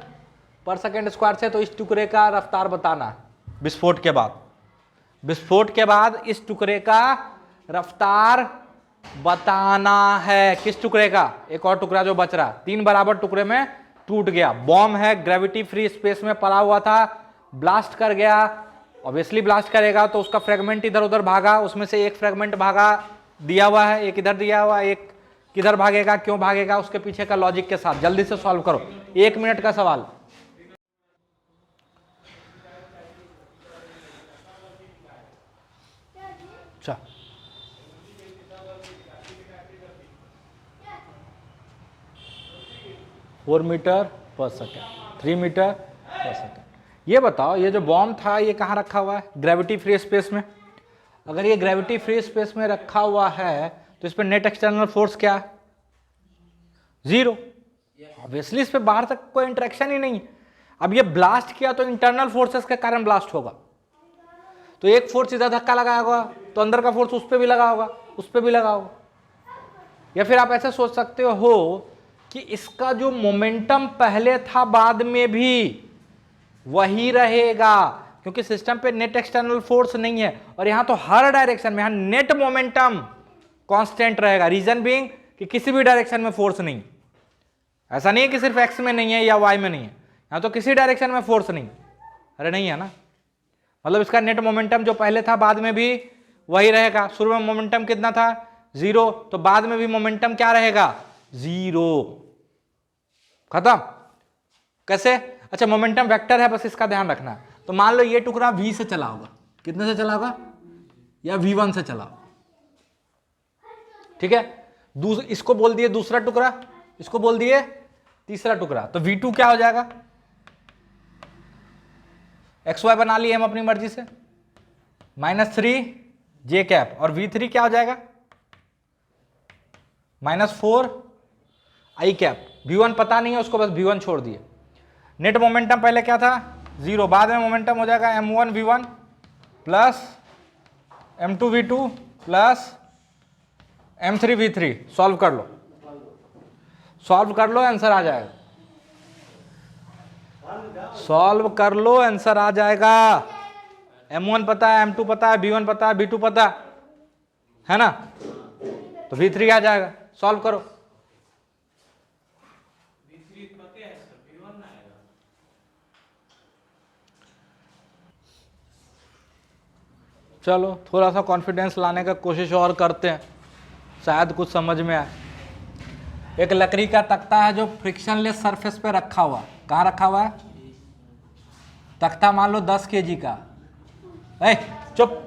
पर सेकेंड स्क्वायर से। तो इस टुकड़े का रफ्तार बताना है विस्फोट के बाद। विस्फोट के बाद इस टुकड़े का रफ्तार बताना है। किस टुकड़े का? एक और टुकड़ा जो बच रहा, 3 बराबर टुकड़े में टूट गया। बॉम्ब है, ग्रेविटी फ्री स्पेस में पड़ा हुआ था, ब्लास्ट कर गया। ऑब्वियसली ब्लास्ट करेगा तो उसका फ्रेगमेंट इधर उधर भागा, उसमें से एक फ्रेगमेंट भागा, दिया हुआ है, एक इधर दिया हुआ है, एक किधर भागेगा, क्यों भागेगा, उसके पीछे का लॉजिक के साथ जल्दी से सॉल्व करो। 1 मिनट का सवाल। अच्छा 4 मीटर पर सेकेंड, 3 मीटर पर सेकेंड। ये बताओ ये जो बॉम्ब था ये कहाँ रखा हुआ है? ग्रेविटी फ्री स्पेस में। अगर ये ग्रेविटी फ्री स्पेस में रखा हुआ है तो इस पर नेट एक्सटर्नल फोर्स क्या है? 0। ऑब्वियसली इस पे बाहर तक कोई इंटरेक्शन ही नहीं है। अब ये ब्लास्ट किया तो इंटरनल फोर्सेस के कारण ब्लास्ट होगा, तो एक फोर्स इधर धक्का लगाया होगा तो अंदर का फोर्स उस पर भी लगा होगा, उस पर भी लगा होगा। या फिर आप ऐसे सोच सकते हो कि इसका जो मोमेंटम पहले था बाद में भी वही रहेगा, क्योंकि सिस्टम पे नेट एक्सटर्नल फोर्स नहीं है और यहां तो हर डायरेक्शन में यहां नेट मोमेंटम कांस्टेंट रहेगा। रीजन बीइंग कि किसी भी डायरेक्शन में फोर्स नहीं, ऐसा नहीं है कि सिर्फ एक्स में नहीं है या वाई में नहीं है, यहां तो किसी डायरेक्शन में फोर्स नहीं। अरे नहीं है ना, मतलब इसका नेट मोमेंटम जो पहले था बाद में भी वही रहेगा। शुरू में मोमेंटम कितना था? 0, तो बाद में भी मोमेंटम क्या रहेगा? 0। खत्म। कैसे? अच्छा, मोमेंटम वेक्टर है, बस इसका ध्यान रखना है। तो मान लो ये टुकड़ा v से चला होगा, कितने से चला होगा? या v1 से चला होगा, ठीक है। इसको बोल दिए दूसरा टुकड़ा, इसको बोल दिए तीसरा टुकड़ा, तो v2 क्या हो जाएगा? xy बना लिए हम अपनी मर्जी से, -3 j कैप, और v3 क्या हो जाएगा? -4 i कैप। v1 पता नहीं है उसको, बस v1 छोड़ दिए। नेट मोमेंटम पहले क्या था? 0, बाद में मोमेंटम हो जाएगा m1 v1 plus m2 v2 plus m3 v3। Solve कर लो, सॉल्व कर लो, आंसर आ जाएगा। सॉल्व कर लो, आंसर आ जाएगा। m1 पता है, m2 पता है, v1 पता है, v2 पता है ना, तो v3 आ जाएगा। सॉल्व करो। चलो थोड़ा सा कॉन्फिडेंस लाने का कोशिश और करते हैं, शायद कुछ समझ में आए। एक लकड़ी का तख्ता है जो फ्रिक्शनलेस सरफेस पे रखा हुआ, कहाँ रखा हुआ है? तख्ता मान लो 10 kg का, चुप।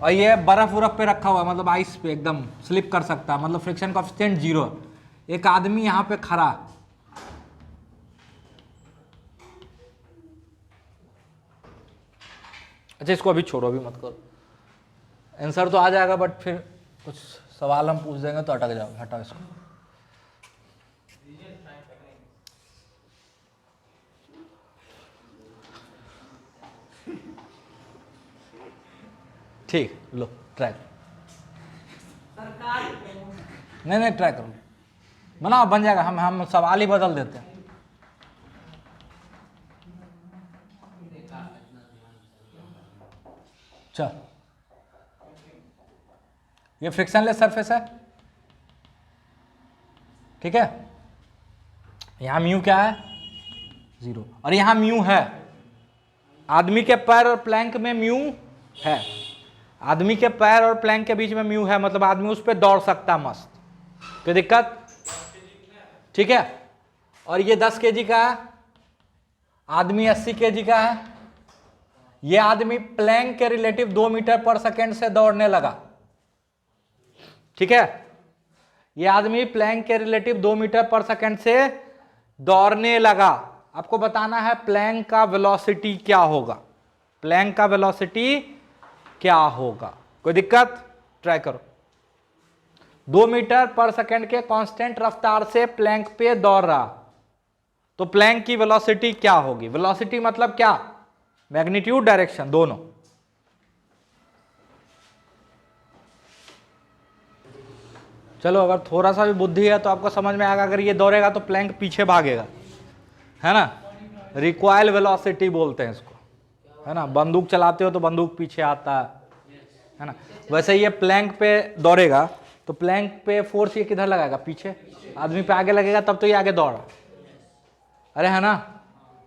और ये बर्फ उरफ पे रखा हुआ है, मतलब आइस पे एकदम स्लिप कर सकता है, मतलब फ्रिक्शन कोएफिशिएंट 0। एक आदमी यहाँ पे खड़ा, अच्छा इसको अभी छोड़ो, अभी मत करो। आंसर तो आ जाएगा बट फिर कुछ सवाल हम पूछ देंगे तो अटक जाओगे, हटाओ इसको। ठीक, लो ट्राई। नहीं ट्राई करो, बनाओ, बन जाएगा। हम सवाल ही बदल देते हैं। चल, ये फ्रिक्शनलेस सरफेस है, ठीक है। यहां म्यू क्या है? 0, और यहां म्यू है। आदमी के पैर और प्लैंक में म्यू है, आदमी के पैर और प्लैंक के बीच में म्यू है, मतलब आदमी उस पर दौड़ सकता मस्त, कोई दिक्कत? ठीक है। और ये 10 kg का है, आदमी 80 kg का है। ये आदमी प्लैंक के रिलेटिव 2 मीटर पर सेकेंड से दौड़ने लगा, ठीक है। ये आदमी प्लैंक के रिलेटिव 2 मीटर पर सेकेंड से दौड़ने लगा। आपको बताना है प्लैंक का वेलोसिटी क्या होगा, प्लैंक का वेलोसिटी क्या होगा। कोई दिक्कत? ट्राई करो। 2 मीटर पर सेकेंड के कांस्टेंट रफ्तार से प्लैंक पे दौड़ रहा, तो प्लैंक की वेलोसिटी क्या होगी? वेलोसिटी मतलब क्या? मैग्नीट्यूड, डायरेक्शन, दोनों। चलो अगर थोड़ा सा भी बुद्धि है तो आपको समझ में आएगा। अगर ये दौड़ेगा तो प्लैंक पीछे भागेगा, है ना। रिकॉइल वेलोसिटी बोलते हैं इसको, है ना। बंदूक चलाते हो तो बंदूक पीछे आता है ना। वैसे ये प्लैंक पे दौड़ेगा तो प्लैंक पे फोर्स ये किधर लगाएगा? पीछे। आदमी पे आगे लगेगा तब तो ये आगे दौड़ा। अरे है ना,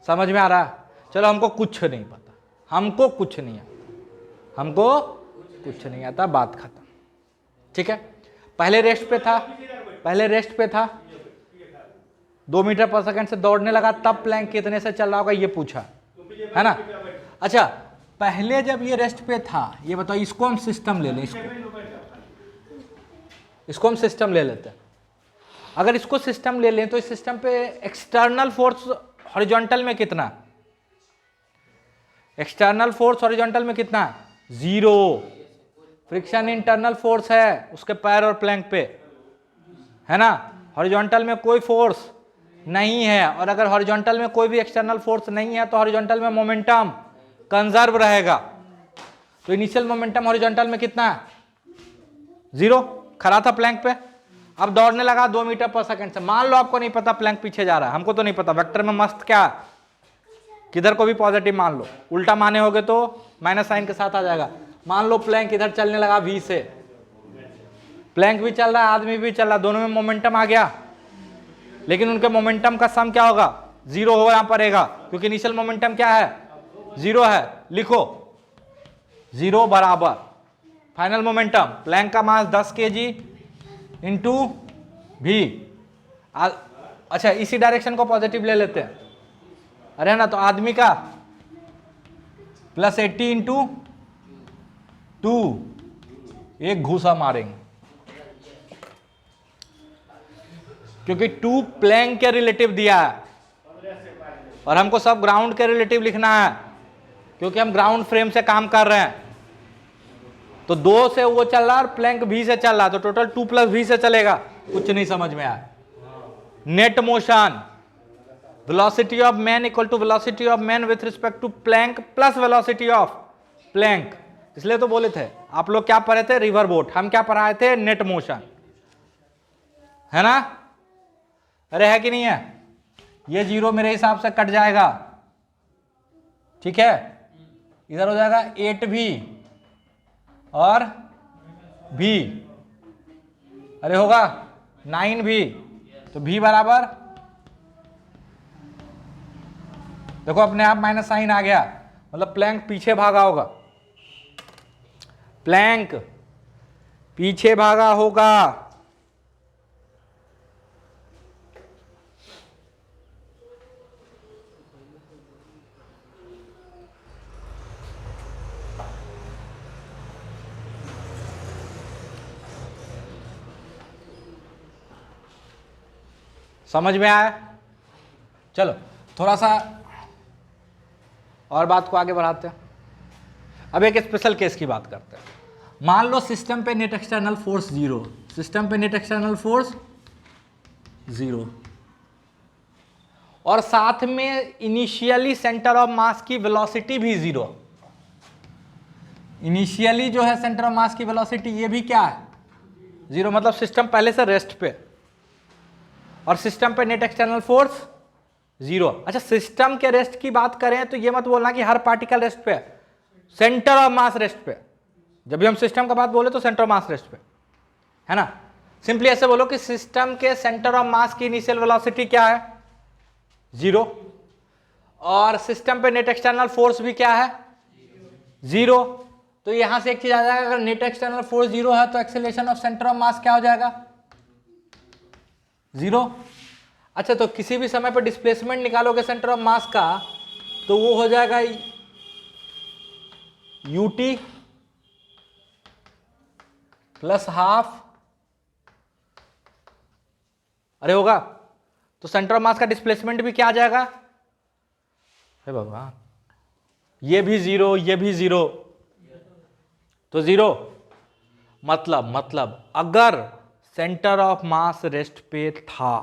समझ में आ रहा है? चलो हमको कुछ नहीं पता, हमको कुछ नहीं आता, हमको कुछ नहीं आता, बात खत्म, ठीक है। पहले रेस्ट पे था, पहले रेस्ट पे था, 2 मीटर पर सेकंड से दौड़ने लगा, तब प्लैंक कितने से चल रहा होगा ये पूछा, है ना। अच्छा, पहले जब ये रेस्ट पे था, ये बताओ, इसको हम सिस्टम ले लें, इसको हम सिस्टम ले लेते हैं। अगर इसको सिस्टम ले लें तो इस सिस्टम पे एक्सटर्नल फोर्स हॉरिजॉन्टल में कितना, एक्सटर्नल फोर्स हॉरिजॉन्टल में कितना, 0। फ्रिक्शन इंटरनल फोर्स है उसके पैर और प्लैंक पे, है ना, हॉरिजॉन्टल में कोई फोर्स नहीं है। और अगर हॉरिजॉन्टल में कोई भी एक्सटर्नल फोर्स नहीं है तो हॉरिजॉन्टल में मोमेंटम कंजर्व रहेगा। तो इनिशियल मोमेंटम हॉरिजॉन्टल में कितना है, 0, खड़ा था प्लैंक पे, अब दौड़ने लगा 2 मीटर पर सेकंड से। मान लो आपको नहीं पता प्लैंक पीछे जा रहा है, हमको तो नहीं पता, वेक्टर में मस्त क्या, किधर को भी पॉजिटिव मान लो, उल्टा माने होगे तो माइनस साइन के साथ आ जाएगा। मान लो प्लैंक इधर चलने लगा v से, प्लैंक भी चल रहा है आदमी भी चल रहा है, दोनों में मोमेंटम आ गया, लेकिन उनके मोमेंटम का सम क्या होगा, 0 हो, यहां पर रहेगा, क्योंकि इनिशियल मोमेंटम क्या है, 0 है। लिखो 0 बराबर फाइनल मोमेंटम, प्लैंक का मास 10 kg इंटू भी। अच्छा इसी डायरेक्शन को पॉजिटिव ले लेते हैं, अरे ना, तो आदमी का +80 इंटू 2, एक घूसा मारेंगे, क्योंकि 2 प्लैंक के रिलेटिव दिया है और हमको सब ग्राउंड के रिलेटिव लिखना है, क्योंकि हम ग्राउंड फ्रेम से काम कर रहे हैं। तो 2 से वो चल रहा है और प्लैंक v से चल रहा है, तो टोटल 2 + v से चलेगा। कुछ नहीं समझ में आया। Net motion, velocity of man equal to velocity of man with respect to plank plus velocity of plank. इसलिए तो बोले थे आप लोग क्या पढ़े थे, रिवर बोट, हम क्या पढ़ाए थे, नेट मोशन, है ना। अरे है कि नहीं है, ये 0 मेरे हिसाब से कट जाएगा, ठीक है, इधर हो जाएगा 8v और v, अरे होगा 9v, तो v बराबर, देखो अपने आप माइनस साइन आ गया, मतलब प्लैंक पीछे भागा होगा, प्लैंक पीछे भागा होगा। समझ में आया। चलो थोड़ा सा और बात को आगे बढ़ाते हैं। अब एक स्पेशल केस की बात करते हैं। मान लो सिस्टम पे नेट एक्सटर्नल फोर्स 0, सिस्टम पे नेट एक्सटर्नल फोर्स 0 और साथ में इनिशियली सेंटर ऑफ मास की वेलोसिटी भी 0। इनिशियली जो है सेंटर ऑफ मास की वेलोसिटी ये भी क्या है, 0, मतलब सिस्टम पहले से रेस्ट पे और सिस्टम पे नेट एक्सटर्नल फोर्स 0। अच्छा सिस्टम के रेस्ट की बात करें तो ये मत बोलना कि हर पार्टिकल रेस्ट पे, सेंटर ऑफ मास रेस्ट पे। जब भी हम सिस्टम का बात बोले तो सेंटर ऑफ मास रेस्ट पे, है ना। सिंपली ऐसे बोलो कि सिस्टम के सेंटर ऑफ मास की इनिशियल वेलोसिटी क्या है, 0, और सिस्टम पे नेट एक्सटर्नल फोर्स भी क्या है, 0। तो यहां से एक चीज आ जाएगा, अगर नेट एक्सटर्नल फोर्स 0 है तो एक्सेलरेशन ऑफ सेंटर ऑफ मास क्या हो जाएगा, 0। अच्छा तो किसी भी समय पर डिस्प्लेसमेंट निकालोगे सेंटर ऑफ मास का तो वो हो जाएगा ut + ½ अरे होगा, तो सेंटर ऑफ मास का डिस्प्लेसमेंट भी क्या आ जाएगा, हे भगवान, ये भी 0, ये भी 0, तो 0। मतलब अगर सेंटर ऑफ मास रेस्ट पे था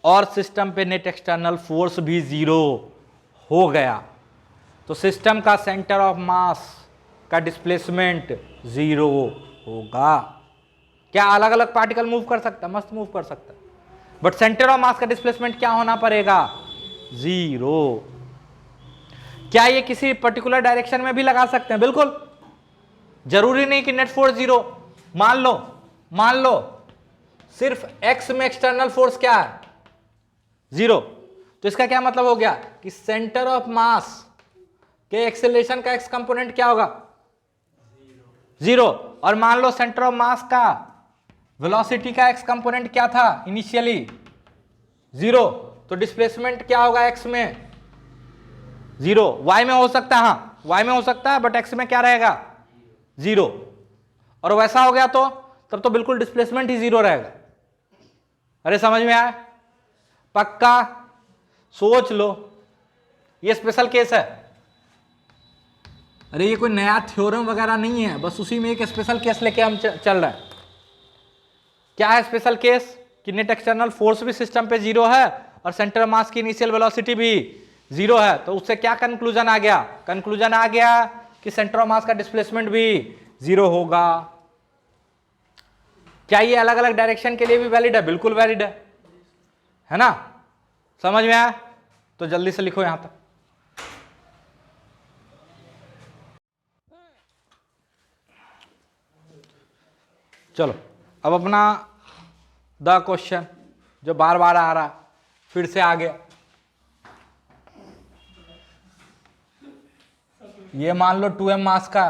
और सिस्टम पे नेट एक्सटर्नल फोर्स भी 0 हो गया तो सिस्टम का सेंटर ऑफ मास का डिस्प्लेसमेंट 0 होगा। क्या अलग अलग पार्टिकल मूव कर सकता है, मस्त मूव कर सकता है, बट सेंटर ऑफ मास का डिस्प्लेसमेंट क्या होना पड़ेगा, 0। क्या ये किसी पर्टिकुलर डायरेक्शन में भी लगा सकते हैं, बिल्कुल जरूरी नहीं कि नेट फोर्स 0। मान लो सिर्फ x में एक्सटर्नल फोर्स क्या है, 0, तो इसका क्या मतलब हो गया कि सेंटर ऑफ मास के एक्सेलरेशन का x कंपोनेंट क्या होगा, 0। और मान लो सेंटर ऑफ मास का वेलोसिटी का x कंपोनेंट क्या था इनिशियली, 0, तो डिस्प्लेसमेंट क्या होगा x में, 0। y में हो सकता है, हाँ y में हो सकता है, बट x में क्या रहेगा, 0। और वैसा हो गया तो तब तो बिल्कुल डिस्प्लेसमेंट ही 0 रहेगा, अरे समझ में आया? पक्का सोच लो, ये स्पेशल केस है। अरे ये कोई नया थ्योरम वगैरह नहीं है, बस उसी में एक स्पेशल केस लेके हम चल रहे हैं। क्या है स्पेशल केस? कि नेट एक्सटर्नल फोर्स भी सिस्टम पे जीरो है और सेंटर मास की इनिशियल वेलोसिटी भी जीरो है, तो उससे क्या कंक्लूजन आ गया? कंक्लूजन आ गया कि सेंटर ऑफ मास का डिस्प्लेसमेंट भी जीरो होगा। क्या ये अलग अलग डायरेक्शन के लिए भी वैलिड है? बिल्कुल वैलिड है ना? समझ में आया? तो जल्दी से लिखो यहां तक। चलो अब अपना द क्वेश्चन जो बार बार आ रहा फिर से आ गया। ये मान लो 2m मास का,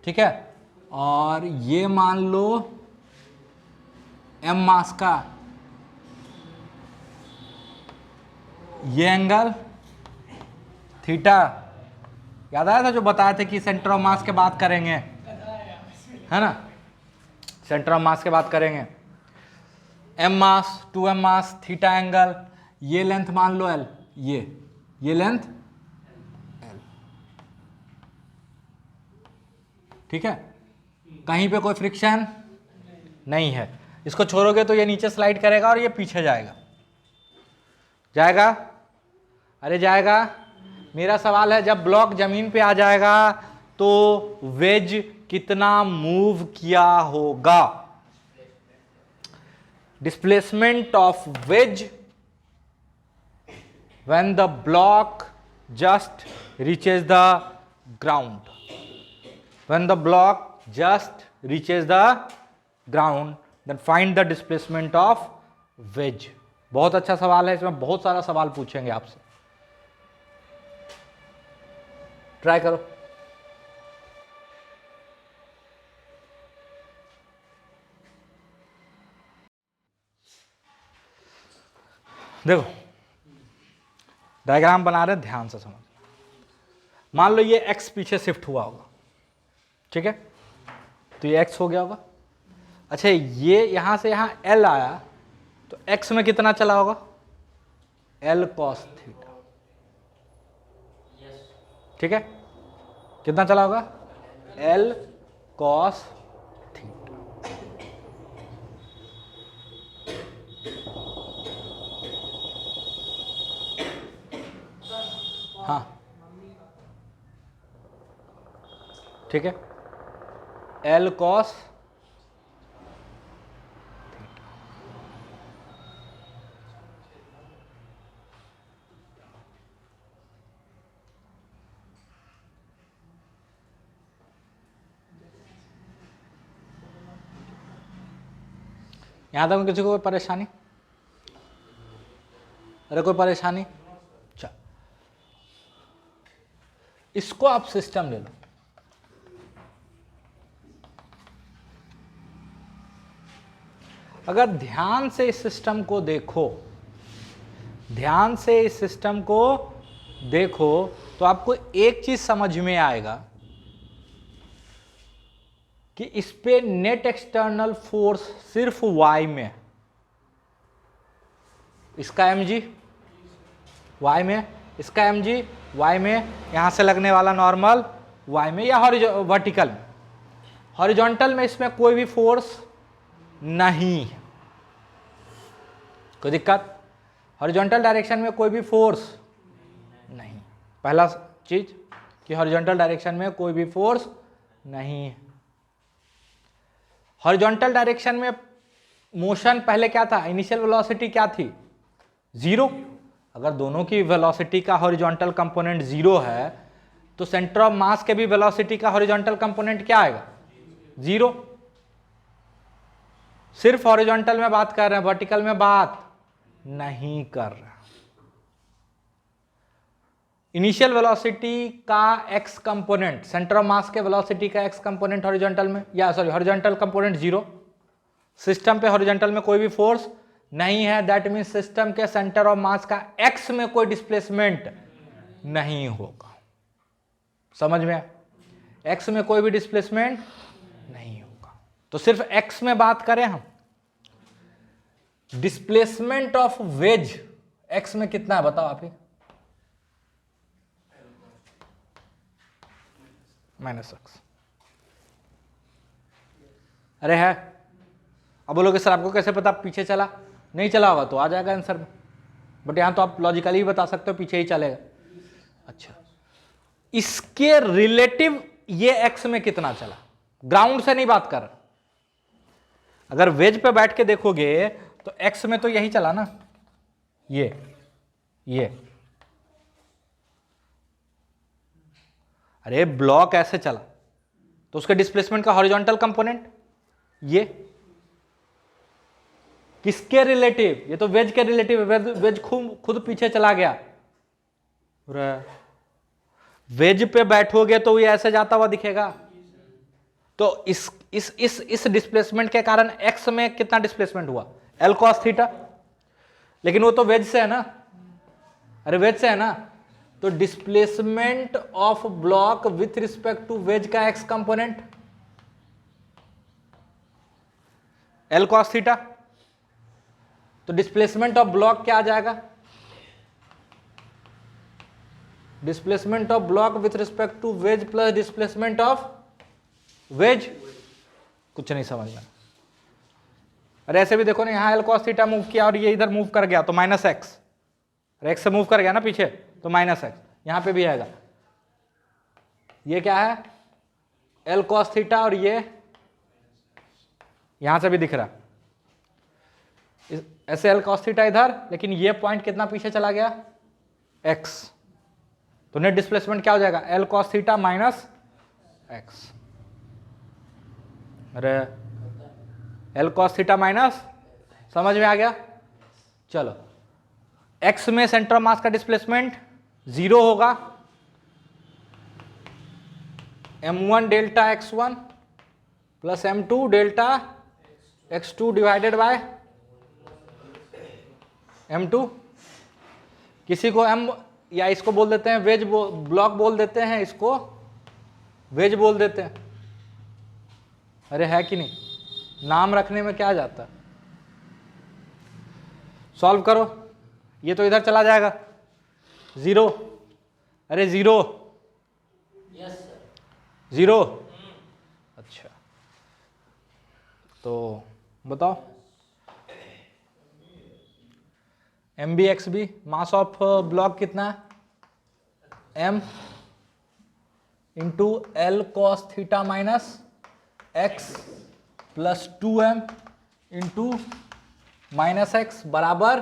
ठीक है, और ये मान लो m मास का। ये एंगल थीटा, याद आया था जो बताए थे कि सेंटर ऑफ मास के बात करेंगे, है ना? सेंटर ऑफ मास के बात करेंगे। m मास, 2m मास, थीटा एंगल, ये लेंथ मान लो l, ये लेंथ l, ठीक है। कहीं पे कोई फ्रिक्शन नहीं है। इसको छोड़ोगे तो ये नीचे स्लाइड करेगा और ये पीछे जाएगा। अरे जाएगा। मेरा सवाल है, जब ब्लॉक जमीन पे आ जाएगा तो वेज कितना मूव किया होगा? Displacement of veg when the block just reaches the ground, when the block just reaches the ground, then find the displacement of wedge। बहुत अच्छा सवाल है, इसमें बहुत सारा सवाल पूछेंगे आपसे, ट्राई करो। देखो डायग्राम बना रहे, ध्यान से समझ। मान लो ये x पीछे शिफ्ट हुआ होगा, ठीक है, तो ये x हो गया होगा। अच्छा ये यहां से यहां l आया तो x में कितना चला होगा? l cos थीटा, ठीक है, कितना चला होगा? l cos theta. हाँ ठीक है, L cos यहां तक किसी को कोई परेशानी? अरे कोई परेशानी? अच्छा इसको आप सिस्टम ले लो। अगर ध्यान से इस सिस्टम को देखो, ध्यान से इस सिस्टम को देखो तो आपको एक चीज समझ में आएगा कि इस पे नेट एक्सटर्नल फोर्स सिर्फ y में, इसका mg y में, इसका mg y में, यहां से लगने वाला नॉर्मल y में या वर्टिकल में। हॉरिजॉन्टल में इसमें कोई भी फोर्स नहीं है, कोई दिक्कत? हॉरिजॉन्टल डायरेक्शन में कोई भी फोर्स नहीं। पहला चीज कि हॉरिजॉन्टल डायरेक्शन में कोई भी फोर्स नहीं है। हॉरिजॉन्टल डायरेक्शन में मोशन पहले क्या था? इनिशियल वेलोसिटी क्या थी? जीरो। अगर दोनों की वेलोसिटी का हॉरिजॉन्टल कंपोनेंट जीरो है तो सेंटर ऑफ मास के भी वेलोसिटी का हॉरिजॉन्टल कंपोनेंट क्या आएगा? जीरो। सिर्फ हॉरिजॉन्टल में बात कर रहे हैं, वर्टिकल में बात नहीं कर रहे। इनिशियल वेलोसिटी का x कंपोनेंट, सेंटर ऑफ मास के वेलोसिटी का x कंपोनेंट हॉरिजॉन्टल में, या sorry horizontal component zero. System पे हॉरिजॉन्टल में कोई भी फोर्स नहीं है, दैट मींस सिस्टम के सेंटर ऑफ मास का x में कोई डिस्प्लेसमेंट नहीं होगा। समझ में? x में कोई भी डिस्प्लेसमेंट नहीं होगा। तो सिर्फ x में बात करें हम डिस्प्लेसमेंट ऑफ वेज एक्स में कितना है बताओ आप ही। Minus x. अरे है, अब बोलोगे सर आपको कैसे पता पीछे चला, नहीं चला होगा तो आ जाएगा आंसर में, बट यहां तो आप लॉजिकली ही बता सकते हो पीछे ही चलेगा। अच्छा, इसके रिलेटिव ये एक्स में कितना चला, ग्राउंड से नहीं बात कर रहा। अगर वेज पे बैठ के देखोगे तो एक्स में तो यही चला ना, ये अरे ब्लॉक ऐसे चला तो उसके डिस्प्लेसमेंट का हॉरिजॉन्टल कंपोनेंट ये किसके रिलेटिव, ये तो वेज के रिलेटिव है, वेज खुद पीछे चला गया। वेज पे बैठोगे तो ये ऐसे जाता हुआ दिखेगा, तो इस डिस्प्लेसमेंट के कारण एक्स में कितना डिस्प्लेसमेंट हुआ, एल कॉस थीटा, लेकिन वो तो वेज से है ना, अरे वेज से है ना, तो displacement of block with respect to wedge का x component L cos theta, तो डिस्प्लेसमेंट ऑफ ब्लॉक क्या आ जाएगा, displacement of block with respect to wedge plus displacement of wedge. कुछ नहीं समझ में। अरे ऐसे भी देखो ना, यहां एल कॉस थीटा मूव किया और ये इधर मूव कर गया तो माइनस एक्स, एक्स से मूव कर गया ना पीछे तो माइनस एक्स, यहां पे भी आएगा। ये क्या है एल कॉस थीटा, और ये यहां से भी दिख रहा ऐसे एल कॉस थीटा इधर, लेकिन ये पॉइंट कितना पीछे चला गया एक्स, तो नेट डिस्प्लेसमेंट क्या हो जाएगा L cos theta minus x. अरे एल कॉस थीटा माइनस, समझ में आ गया। चलो एक्स में सेंटर ऑफ मास का डिस्प्लेसमेंट 0 होगा, m1 delta x1 plus m2 delta x2 divided by m2। किसी को m या इसको बोल देते हैं वेज ब्लॉक बोल देते हैं, इसको वेज बोल देते हैं। अरे है कि नहीं, नाम रखने में क्या जाता है। सॉल्व करो, ये तो इधर चला जाएगा 0, अरे 0 यस सर 0। अच्छा तो बताओ M B X B mass of block कितना है, m into L cos theta minus X plus 2m into minus X बराबर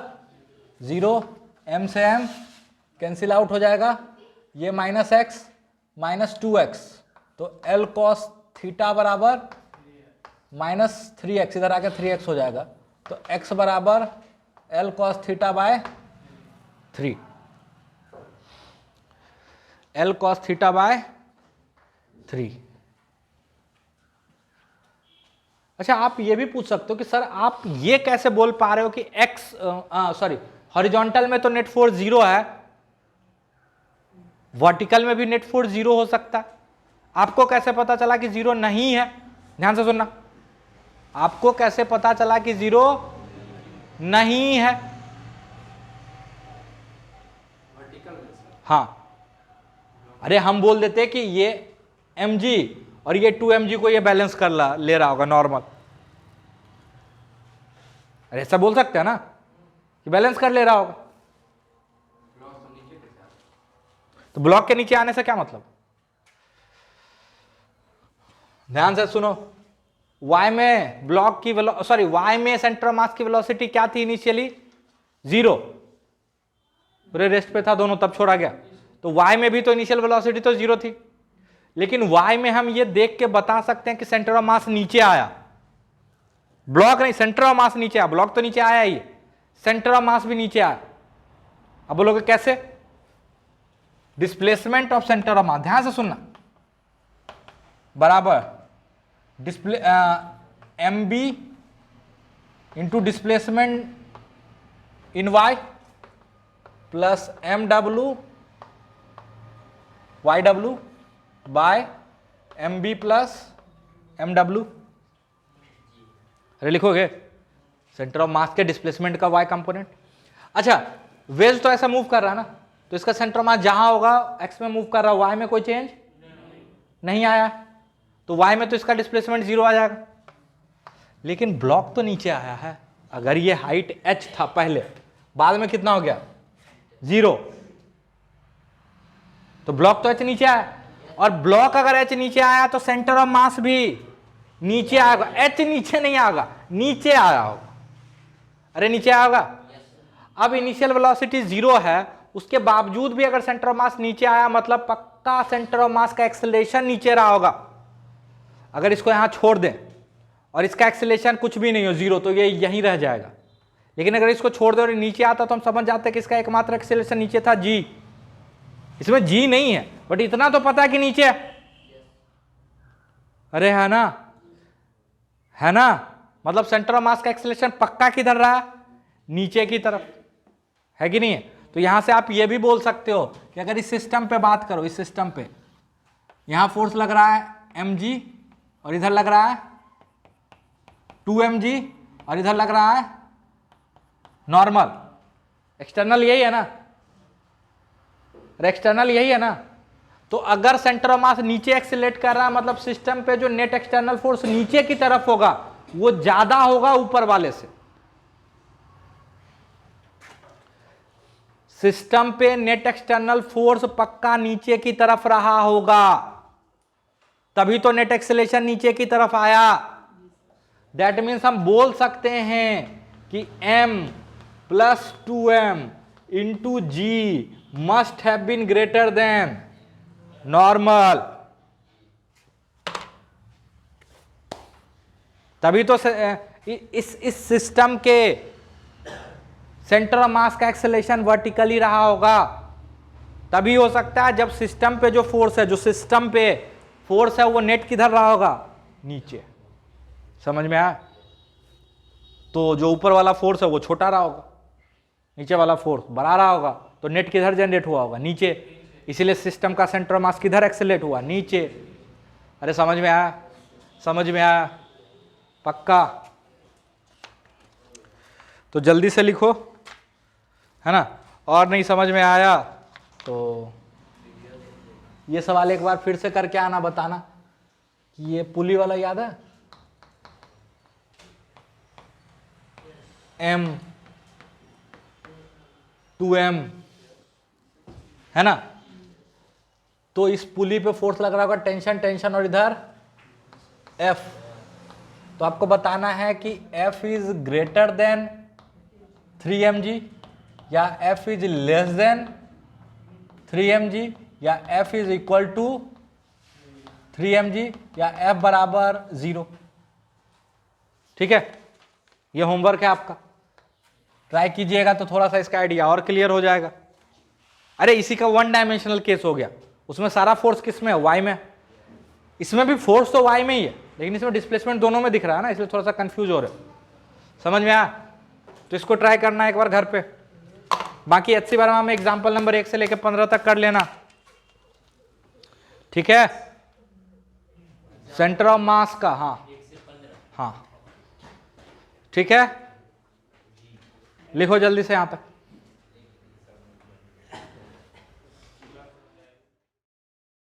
0। m से m कैंसिल आउट हो जाएगा, ये माइनस एक्स माइनस 2x, तो एल कॉस थीटा बराबर माइनस 3x, इधर आके 3x हो जाएगा, तो x बराबर L cos theta by 3, L cos theta by 3। अच्छा आप ये भी पूछ सकते हो कि सर आप ये कैसे बोल पा रहे हो कि x हॉरिजॉन्टल में तो नेट फोर्स 0 है, वर्टिकल में भी नेट फोर्स 0 हो सकता है, आपको कैसे पता चला कि 0 नहीं है। ध्यान से सुनना, आपको कैसे पता चला कि 0 नहीं है। हाँ, अरे हम बोल देते कि ये mg और ये 2mg को ये बैलेंस कर ले रहा होगा नॉर्मल, अरे ऐसा बोल सकते हैं ना कि बैलेंस कर ले रहा होगा, तो ब्लॉक के नीचे आने से क्या मतलब। ध्यान से सुनो, y में ब्लॉक की y में सेंटर ऑफ मास की वेलोसिटी क्या थी इनिशियली 0, पूरे रेस्ट पे था दोनों, तब छोड़ा गया, तो y में भी तो इनिशियल वेलोसिटी तो 0 थी, लेकिन y में हम ये देख के बता सकते हैं कि सेंटर ऑफ मास नीचे आया, ब्लॉक नहीं, सेंटर ऑफ मास नीचे आया, ब्लॉक तो नीचे आया ही, सेंटर ऑफ मास भी नीचे आया। अब बोलोगे कैसे, displacement of centre of mass, ध्यान से सुनना, बराबर display M B into displacement in Y plus M W Y W by M B plus M W. अरे लिखोगे सेंटर ऑफ मास के डिस्प्लेसमेंट का y कंपोनेंट। अच्छा वेज तो ऐसा मूव कर रहा है ना, तो इसका सेंटर ऑफ मास जहां होगा x में मूव कर रहा है, y में कोई चेंज नहीं आया, तो y में तो इसका डिस्प्लेसमेंट 0 आ जाएगा। लेकिन ब्लॉक तो नीचे आया है, अगर ये हाइट h था पहले, बाद में कितना हो गया 0, तो ब्लॉक तो h नीचे आया, और ब्लॉक अगर h नीचे आया तो सेंटर ऑफ मास भी नीचे आएगा, h नीचे नहीं आएगा, नीचे आया होगा। अरे नीचे आया होगा। अब इनिशियल वेलोसिटी 0 है, उसके बावजूद भी अगर सेंटर ऑफ मास नीचे आया, मतलब पक्का सेंटर ऑफ मास का एक्सेलरेशन नीचे रहा होगा। अगर इसको यहां छोड़ दें और इसका एक्सेलरेशन कुछ भी नहीं हो 0, तो ये यहीं रह जाएगा। लेकिन अगर इसको छोड़ दें और नीचे आता तो हम समझ जाते हैं कि इसका एकमात्र एक्सेलरेशन नीचे था g। इसमें g नहीं है, बट इतना तो पता है कि नीचे है। अरे है ना, है ना, मतलब सेंटर ऑफ मास का एक्सेलरेशन पक्का किधर रहा है, नीचे की तरफ, है कि नहीं है। तो यहां से आप ये भी बोल सकते हो कि अगर इस सिस्टम पे बात करो, इस सिस्टम पे यहां फोर्स लग रहा है mg और इधर लग रहा है 2mg और इधर लग रहा है नॉर्मल, एक्सटर्नल यही है ना, एक्सटर्नल यही है ना। तो अगर सेंटर ऑफ मास नीचे एक्सेलरेट कर रहा है, मतलब सिस्टम पे जो नेट एक्सटर्नल फोर्स नीचे की तरफ होगा वो ज्यादा होगा ऊपर वाले से। सिस्टम पे नेट एक्सटर्नल फोर्स पक्का नीचे की तरफ रहा होगा, तभी तो नेट एक्सेलरेशन नीचे की तरफ आया। दैट मीन्स हम बोल सकते हैं कि m plus 2m into G must have been greater than normal. तभी तो इस सिस्टम के सेंटर ऑफ मास का एक्सेलरेशन वर्टिकली रहा होगा। तभी हो सकता है जब सिस्टम पे जो फोर्स है, जो सिस्टम पे फोर्स है वो नेट किधर रहा होगा, नीचे। समझ में आया। तो जो ऊपर वाला फोर्स है वो छोटा रहा होगा, नीचे वाला फोर्स बड़ा रहा होगा, तो नेट किधर जनरेट हुआ होगा, नीचे। इसीलिए सिस्टम का सेंटर ऑफ मास किधर एक्सेलरेट हुआ, नीचे। अरे समझ में आया, समझ में आया पक्का। तो जल्दी से लिखो, है ना। और नहीं समझ में आया तो ये सवाल एक बार फिर से करके आना, बताना कि ये पुली वाला याद है, m 2m, है ना। तो इस पुली पे फोर्स लग रहा होगा, टेंशन टेंशन, और इधर F। तो आपको बताना है कि F is greater than 3mg या F is less than 3mg या F is equal to 3mg या F बराबर 0। ठीक है, ये होमवर्क है आपका, ट्राई कीजिएगा तो थोड़ा सा इसका आइडिया और क्लियर हो जाएगा। अरे इसी का वन डायमेंशनल केस हो गया, उसमें सारा फोर्स किस में है, y में। इसमें भी फोर्स तो y में ही है, लेकिन इसमें डिस्प्लेसमेंट दोनों में दिख रहा है ना, इसलिए थोड़ा सा कंफ्यूज हो रहे हो। समझ में आया। तो इसको ट्राई करना एक बार घर पे। बाकी HC वर्मा में एग्जाम्पल नंबर 1 से लेकर 15 तक कर लेना, ठीक है। सेंटर ऑफ मास का, हाँ हाँ ठीक है, लिखो जल्दी से यहां पे।